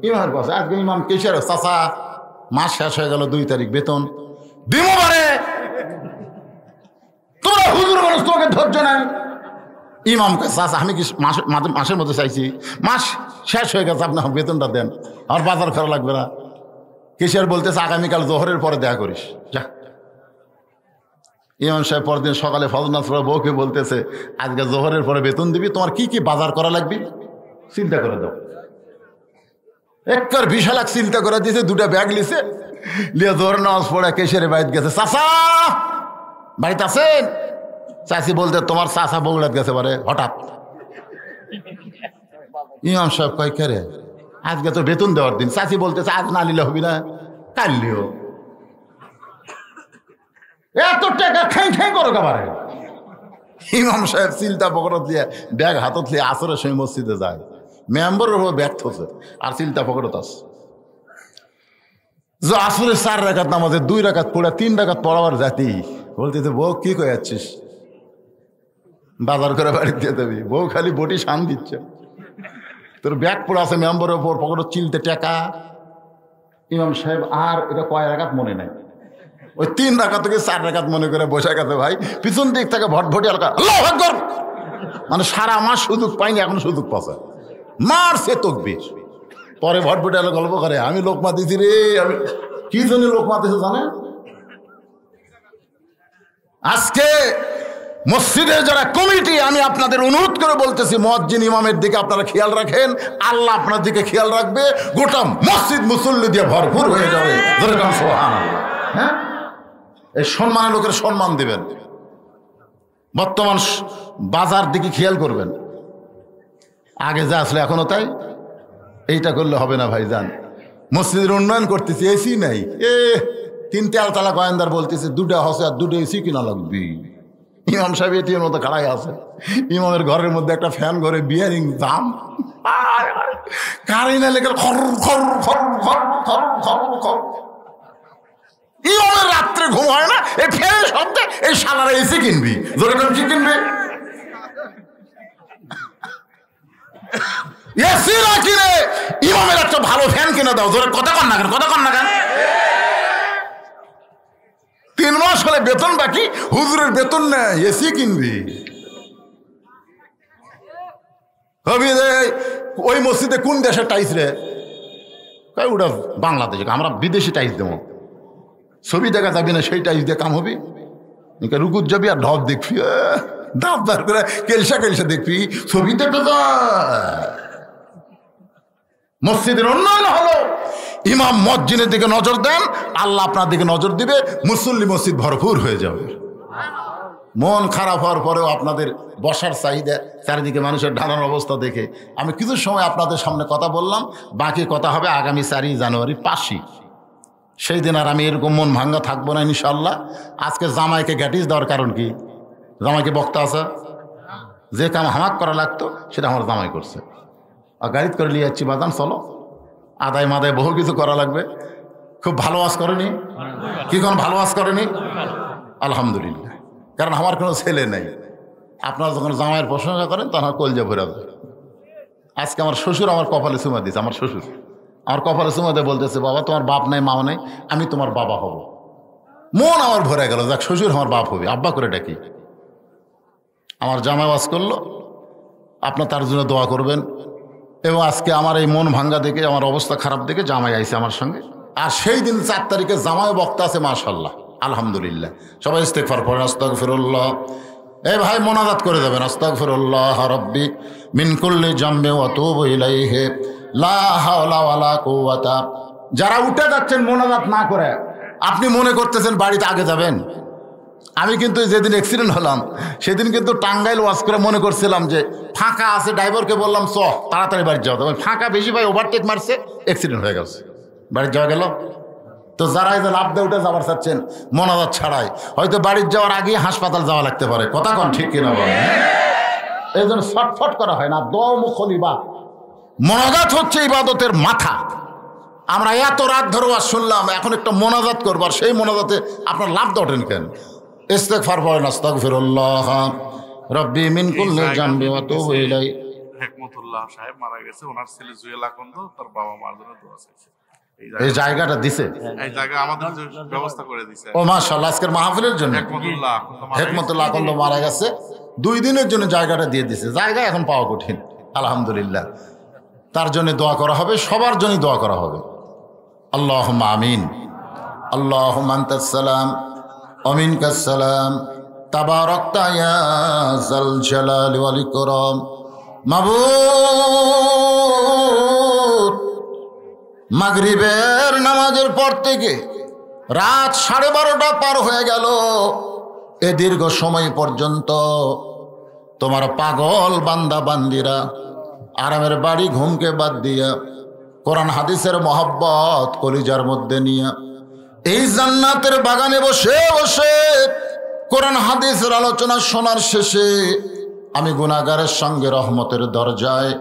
ইমামের পাশে। আজকে ইমাম কেশিয়ার, চাচা মাস শেষ হয়ে গেল, 2 তারিখ বেতন দিব পারে, তোমরা হুজুর মানুষ, তোমাকে ধৈর্য নেন। ইমামকে, চাচা আমি কি মাসের মধ্যে চাইছি, মাস শেষ হয়ে গেছে, আপনি বেতনটা দেন, আমার বাজার করা লাগবে না। কেশিয়ার বলতেছে, আগামীকাল জোহরের পরে দেখা করিস, যা। ইমাম সাহেব পরদিন সকালে ফজর নামাজ পড়ে বউকে বলতেছে, আজকে জোহরের পরে বেতন দিবি, তোমার কি কি বাজার করা লাগবে চিন্তা করে দাও। একবার 20 লাখ চিন্তা করে দিয়েছে, 2টা ব্যাগ লিছে, লিয়ে জোহরের নামাজ পড়ে কেশরে বাড়িতে গেছে। চাচা বাড়িতে আছেন? চাচি বলতে, তোমার চাচা বগুড়াত গেছে পারে হঠাৎ। ইমাম সাহেব কয়, কে রে, আজকে তো বেতন দেওয়ার দিন। চাচি বলতেছে, আজ না নিলে হবি না, কাল লিও। এত টাকা খাই খাই করো কাবারে। ইমাম সাহেব চিন্তা পকড়ত দিয়ে ব্যাগ হাতত লিয়ে আসরের সময় মসজিদে যায়। মেম্বরের উপর ব্যর্থ হচ্ছে আর চিন্তা পকড়ত আছে। যে আসরের 4 রাকাত নামাজে 2 রাকাত পড়ে 3 রাকাত পড়াবার জাতি বলতেছে, বউ কি কয়ে যাচ্ছিস, বাজার করে বাড়ি দিয়ে দেবি। বউ খালি বটি শান দিচ্ছে, তোর ব্যাগ পড়ে আছে মেম্বরের উপর, পকড়ত চিলতে টাকা। ইমাম সাহেব আর এটা কয় রাকাত মনে নাই, ওই 3 রাকাত থেকে 4 রাকাত মনে করে বসে গেছে। ভাই পিছন দিক থেকে ভটভটি আলকা আল্লাহু আকবার, মানে সারা মাস সুযোগ পাইনি, এখন সুযোগ পাচ্ছে, মারছে তকবীর। পরে ভটভটি আলো গল্প করে, আমি লোকমা দিছি রে, আমি কি জন্য লোকমা দিছে জানেন? আজকে মসজিদের যারা কমিটি, আমি আপনাদের অনুরোধ করে বলতেছি, মুয়াজ্জিন ইমামের দিকে আপনারা খেয়াল রাখেন, আল্লাহ আপনার দিকে খেয়াল রাখবে, গোটা মসজিদ মুসল্লি দিয়ে ভরপুর হয়ে যাবে। সুবহানাল্লাহ। হ্যাঁ, এই সম্মানের লোকের সম্মান দিবেন। বর্তমান বাজার দিকে খেয়াল করবেন, আগে যা আসলে এখনো তাই। এইটা করলে হবে না ভাইজান। মসজিদের উন্নয়ন করতেছি, এসি নাই, 3 তালা গোয়েন্দার বলতেছে 2টা হসে আর 2টা এসি কিনা লাগবে। ইমাম সাহেব এটির মতো খাড়াই আছে, ইমামের ঘরের মধ্যে একটা ফ্যান ঘরে বিয়ারিং দাম কারেন্ট লেগে খর খর খর খর খর খর খর। ইমামের রাত্রে ঘুম হয় না, এই ফ্যানের শব্দে এই শালারা এসি কিনবি, জোরে কি কিনবি? এসি না কিনে ইমামের একটা ভালো ফ্যান কিনে দাও, জোরে কথা কন না কেন, কথা কন না কেন? 3 মাস হলে বেতন বাকি, হুজুরের বেতন নেই, এসি কিনবি। ওই মসজিদে কোন দেশের টাইস রে? ওটা বাংলাদেশ, আমরা বিদেশি টাইস দেবো। ছবি দেখা যাবি না, সেই টাইস দিয়ে কাম হবে। রুকুত যাবি আর ঢপ দেখবি, ঢপ বার করে কেলসা কেলসা দেখবি, ছবি দেখা যায়। মসজিদের উন্নয়ন হলো, ইমাম মসজিদের দিকে নজর দেন, আল্লাহ আপনার দিকে নজর দিবে, মুসল্লি মসজিদ ভরপুর হয়ে যাবে। মন খারাপ হওয়ার পরেও আপনাদের বসার চাহিদা, চারিদিকে মানুষের ঢালার অবস্থা দেখে আমি কিছু সময় আপনাদের সামনে কথা বললাম। বাকি কথা হবে আগামী 4 জানুয়ারি 5ই, সেই দিন আর আমি এরকম মন ভাঙ্গা থাকবো না ইনশাল্লাহ। আজকে জামাইকে গ্যাটিস দেওয়ার কারণ কি? জামাইকে বক্তা আছে, যে কাম হামাক করা লাগতো সেটা আমার জামাই করছে। আর গাড়িতে করে নিয়ে যাচ্ছি, বাদাম চলো, আদায় মাদায় বহু কিছু করা লাগবে। খুব ভালো ওয়াজ করেনি, কি কোনো ভালো ওয়াজ করেনি? আলহামদুলিল্লাহ। কারণ আমার কোনো ছেলে নেই। আপনারা যখন জামাইয়ের প্রশংসা করেন তখন কলজা ভরে যাবে। আজকে আমার শ্বশুর আমার কপালে চুমা দিয়েছে, আমার শ্বশুর আমার কপালে চুমা দিয়ে বলতেছে, বাবা তোমার বাপ নাই মা নাই, আমি তোমার বাবা হব। মন আমার ভরে গেল, যাক শ্বশুর আমার বাপ হবে, আব্বা করে ডাকি। আমার জামাই ওয়াজ করলো, আপনার তার জন্য দোয়া করবেন। এবং আজকে আমার এই মন ভাঙ্গা দেখে, আমার অবস্থা খারাপ দেখে জামাই আইছে আমার সঙ্গে। আর সেই দিন 4 তারিখে জামাই বক্তা আছে, মাশাআল্লাহ আলহামদুলিল্লাহ। সবাই ইস্তেগফার পড়েন, আস্তাগফিরুল্লাহ। এই ভাই মোনাজাত করে দেবেন, আস্তাগফিরুল্লাহ রাব্বি মিন কুল্লি জামবি ওয়া তুবু ইলাইহি লা হাওলা ওয়ালা কুওয়াতা। যারা উঠে যাচ্ছেন মোনাজাত না করে, আপনি মনে করতেছেন বাড়িতে আগে যাবেন। আমি কিন্তু যেদিন অ্যাক্সিডেন্ট হলাম সেদিন কিন্তু টাঙ্গাইল ওয়াজ করে মনে করছিলাম যে ফাঁকা আছে, ড্রাইভারকে বললাম চ তাড়াতাড়ি বাড়ি যাও। তবে ফাঁকা বেশি ভাই, ওভারটেক মারছে, অ্যাক্সিডেন্ট হয়ে গেছে, বাড়ি যাওয়া গেল। তো যারা এই যে লাভ দিয়ে উঠে যাবার চাচ্ছেন মোনাজাত ছাড়াই, হয়তো বাড়ির যাওয়ার আগেই হাসপাতাল যাওয়া লাগতে পারে। কথা কন ঠিক কিনা বলেন? এই জন্য ছটফট করা হয় না, দোয়া মুখলিবা। মোনাজাত হচ্ছে ইবাদতের মাথা। আমরা এত রাত ধরে ওয়াজ শুনলাম, এখন একটা মোনাজাত করবো, আর সেই মোনাজাতে আপনার লাভ দটেন কেন? ইস্তেগফার পড়েন, আস্তাগফিরুল্লাহ রাব্বি মিন কুল্লি জামবি ওয়া তুবু ইলাইহি। হেকমতুল্লাহ সাহেব মারা গেছে, ওনার ছেলে জুয়েল আকন্দ তার বাবা মার জন্য দোয়া চাইছে। এই জায়গাটা দিছে, এই জায়গা আমাদের ব্যবস্থা করে দিছে। ও মাশাআল্লাহ, আজকের মাহফিলের জন্য হেকমতুল্লাহ আকন্দ মারা গেছে, 2 দিনের জন্য জায়গাটা দিয়ে দিছে। জায়গা এখন পাওয়া কঠিন, আলহামদুলিল্লাহ। তার জন্য দোয়া করা হবে, সবার জন্য দোয়া করা হবে। আল্লাহুম্মা আমিন। আল্লাহুম্মা আনতাস সালাম ومنك السلام تباركت يا ذا الجلال والإكرام মাবুদ মাগরিবের নামাজের পর থেকে রাত 12:30 পার হয়ে গেল। এ দীর্ঘ সময় পর্যন্ত তোমার পাগল বান্দা বান্দিরা আরামের বাড়ি ঘুমকে বাদ দিয়া কোরআন হাদিসের মহব্বত কলিজার মধ্যে নিয়া এই জান্নাতের বাগানে বসে বসে কোরআন হাদিসের আলোচনা শোনার শেষে আমি গুনাহগারের সঙ্গে রহমতের দরজায়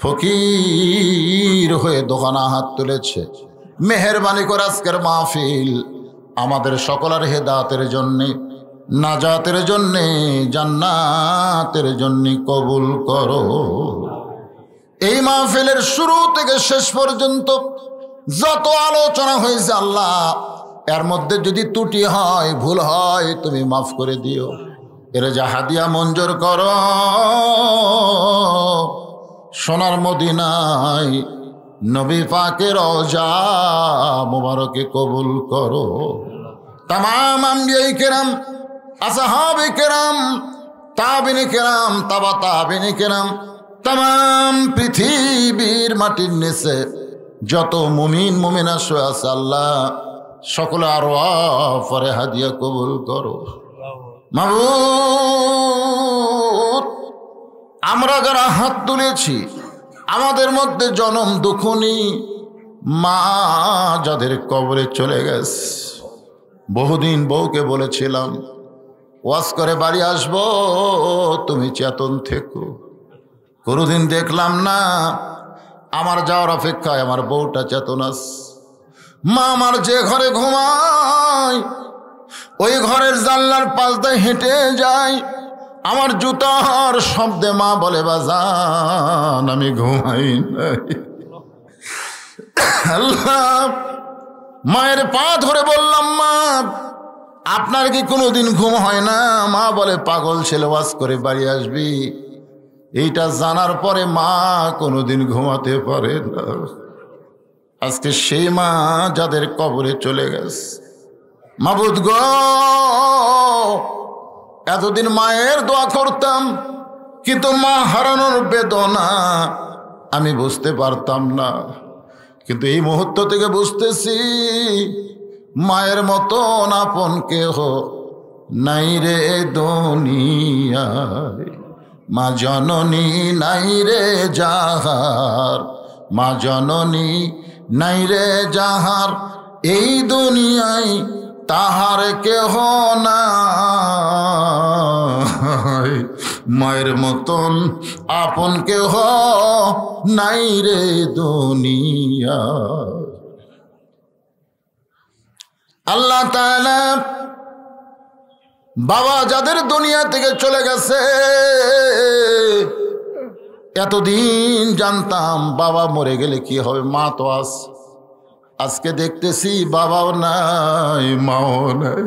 ফকির হয়ে দোকানা হাত তুলেছে। মেহেরবানি করে আজকের মাহফিল আমাদের সকলের হেদায়েতের জন্যে, নাজাতের জন্যে, জান্নাতের জন্যে কবুল করো। এই মাহফিলের শুরু থেকে শেষ পর্যন্ত যত আলোচনা হয়েছে আল্লাহ, এর মধ্যে যদি ত্রুটি হয়, ভুল হয়, তুমি মাফ করে দিও। এর যা হাদিয়া মঞ্জুর করো, সোনার মদিনায় নবী পাকের রওজা মুবারকে কবুল করো। তামাম আম্বিয়ায়ে কেরাম, আসহাবে কেরাম, তাবিনে কেরাম, তাবা তাবিনে কেরাম, তামাম পৃথিবীর মাটির নিচে যত মুমিন মুমিনা শুয়ে আছে আল্লাহ, সকলে আরওয়াহ পরে হাদিয়া কবুল করো। মাবুদ, আমরা যারা হাত তুলেছি আমাদের মধ্যে জনম দুঃখনী মা যাদের কবরে চলে গেছে, বহুদিন বউকে বলেছিলাম ওয়াজ করে বাড়ি আসবো, তুমি চেতন থেকো। কোনোদিন দেখলাম না। আমার যাওয়ার অপেক্ষায় আমার বউটা চেতন আছে। মা আমার যে ঘরে ঘুমায় ওই ঘরের জানলার পাশ দিয়ে হেঁটে যায়, আমার জুতার শব্দে মা বলে বাজান আমি ঘুমাই নাই। আল্লাহ, মায়ের পা ধরে বললাম মা আপনার কি কোনোদিন ঘুম হয় না? মা বলে পাগল ছেলে, ওয়াজ করে বাড়ি আসবি। এইটা জানার পরে মা কোনোদিন ঘুমাতে পারে না। আজকে সেই মা যাদের কবরে চলে গেছে, মাবুদ গো, এতদিন মায়ের দোয়া করতাম কিন্তু মা হারানোর বেদনা আমি বুঝতে পারতাম না, কিন্তু এই মুহূর্ত থেকে বুঝতেছি মায়ের মতন আপন কেহ নাই রে দুনিয়ায়। মা জননী নাই রে যাহার, মা জননী নাই রে যাহার, এই দুনিয়ায় তাহার কেহ নাই। মায়ের মতন আপন কেহ নাই রে দুনিয়া। আল্লাহ তাআলা বাবা যাদের দুনিয়া থেকে চলে গেছে, এতদিন জানতাম বাবা মরে গেলে কি হবে, মা তো আছে। আজকে দেখতেছি বাবাও নাই, মাও নাই।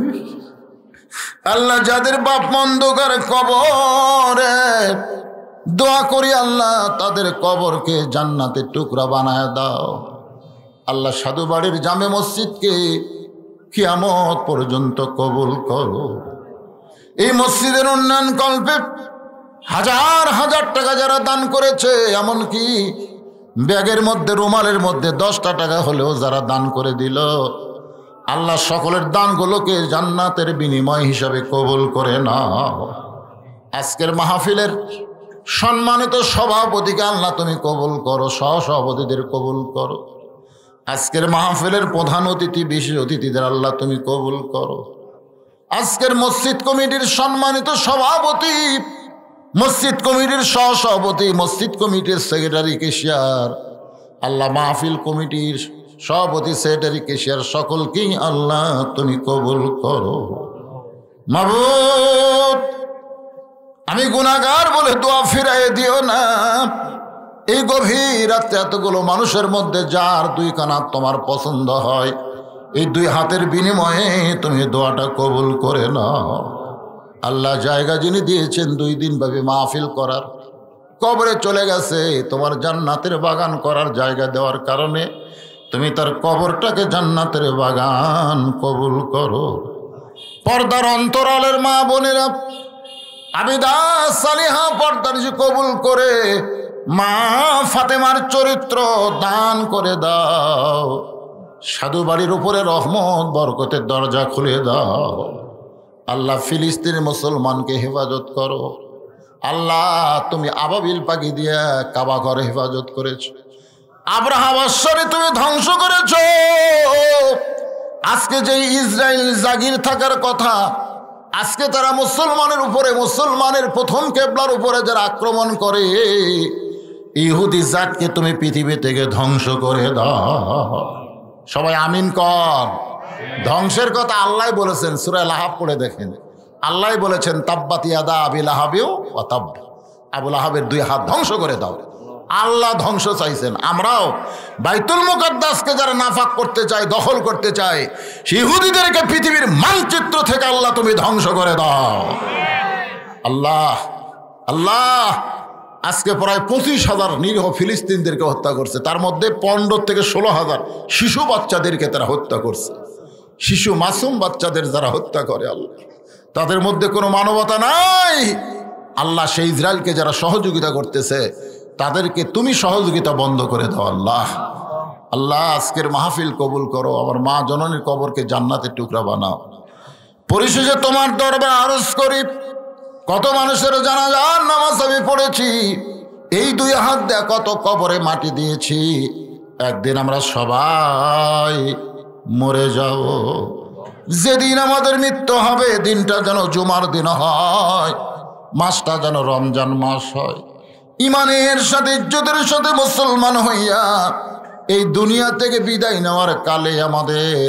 আল্লাহ যাদের বাপ অন্ধকার কবরে, দোয়া করি আল্লাহ তাদের কবরকে জান্নাতের টুকরা বানায় দাও। আল্লাহ সাধু বাড়ির জামে মসজিদকে কিয়ামত পর্যন্ত কবুল করো। এই মসজিদের উন্নয়ন কল্পে হাজার হাজার টাকা যারা দান করেছে, এমনকি ব্যাগের মধ্যে রুমালের মধ্যে 10টা টাকা হলেও যারা দান করে দিল, আল্লাহ সকলের দানগুলোকে জান্নাতের বিনিময় হিসাবে কবুল করে নাও। আজকের মাহফিলের সম্মানিত সভাপতিকে আল্লাহ তুমি কবুল করো, সহসভাপতিদের কবুল করো। আজকের মাহফিলের প্রধান অতিথি, বিশেষ অতিথিদের আল্লাহ তুমি কবুল করো। আজকের মসজিদ কমিটির সম্মানিত সভাপতি, মসজিদ কমিটির সহসভাপতি, মসজিদ কমিটির সেক্রেটারি কেশিয়ার, আল্লাহ মাহফিল কমিটির সভাপতি, সেক্রেটারি, কেশিয়ার সকলকেই আল্লাহ তুমি কবুল করো। মাবুদ, আমি গুনাহগার বলে দোয়া ফিরাই দিও না। এই গভীর রাত্রে এতগুলো মানুষের মধ্যে যার 2 কানা তোমার পছন্দ হয়, এই 2 হাতের বিনিময়ে তুমি দোয়াটা কবুল করে নাও। আল্লাহ জায়গা যিনি দিয়েছেন 2 দিন ভাবে মাহফিল করার, কবরে চলে গেছে, তোমার জান্নাতের বাগান করার জায়গা দেওয়ার কারণে তুমি তার কবরটাকে জান্নাতের বাগান কবুল করো। পর্দার অন্তরালের মা বোনেরা, আবিদা সালিহা পর্দার যে কবুল করে মা ফাতেমার চরিত্র দান করে দাও। সাধু বাড়ির উপরে রহমত বরকতের দরজা খুলে দাও। আল্লাহ ফিলিস্তিনের মুসলমানকে হেফাজত করো। আল্লাহ তুমি আবাবিল পাখি দিয়া কাবা ঘরে হেফাজত করেছো, আব্রাহা বাদশাকে তুমি ধ্বংস করেছো। আজকে যে ইসরায়েল জাগির থাকার কথা, আজকে তারা মুসলমানের উপরে, মুসলমানের প্রথম কেবলার উপরে যারা আক্রমণ করে, ইহুদি জাতকে তুমি পৃথিবী থেকে ধ্বংস করে দাও। সবাই আমিন কর। ধ্বংসের কথা আল্লাহ বলেছেন, সূরা লাহাব পড়ে দেখেন। আল্লাহ বলেছেন তাব্বাত ইয়াদা আবি লাহাবিও ওয়া তাব, আবু লাহাবের দুই হাত ধ্বংস করে দাও। আল্লাহ ধ্বংস চাইছেন। আমরাও বাইতুল মুকাদ্দাসকে যারা নাফাক করতে চায়, দখল করতে চায়, ইহুদিদেরকে পৃথিবীর মানচিত্র থেকে আল্লাহ তুমি ধ্বংস করে দাও। আল্লাহ আল্লাহ আজকে প্রায় 25,000 নিরীহ ফিলিস্তিনদেরকে হত্যা করছে, তার মধ্যে 15 থেকে 16,000 শিশু বাচ্চাদেরকে তারা হত্যা করছে। শিশু মাসুম বাচ্চাদের যারা হত্যা করে আল্লাহ, তাদের মধ্যে কোনো মানবতা নাই। আল্লাহ সেই ইসরায়েলকে যারা সহযোগিতা করতেছে তাদেরকে তুমি সহযোগিতা বন্ধ করে দাও। আল্লাহ আল্লাহ আজকের মাহফিল কবুল করো। আমার মা জননীর কবরকে জান্নাতের টুকরা বানাও। পরিশেষে তোমার দরবার আরজ করি, কত মানুষের জানাজার নামাজ আমি পড়েছি, এই 2 হাত দিয়ে কত কবরে মাটি দিয়েছি। একদিন আমরা সবাই মরে যাব। যেদিন আমাদের মৃত্যু হবে, দিনটা যেন জুমার দিন হয়, মাসটা যেন রমজান মাস হয়। ইমানের সাথে, ইজ্জতের সাথে মুসলমান হইয়া এই দুনিয়া থেকে বিদায় নেওয়ার কালে আমাদের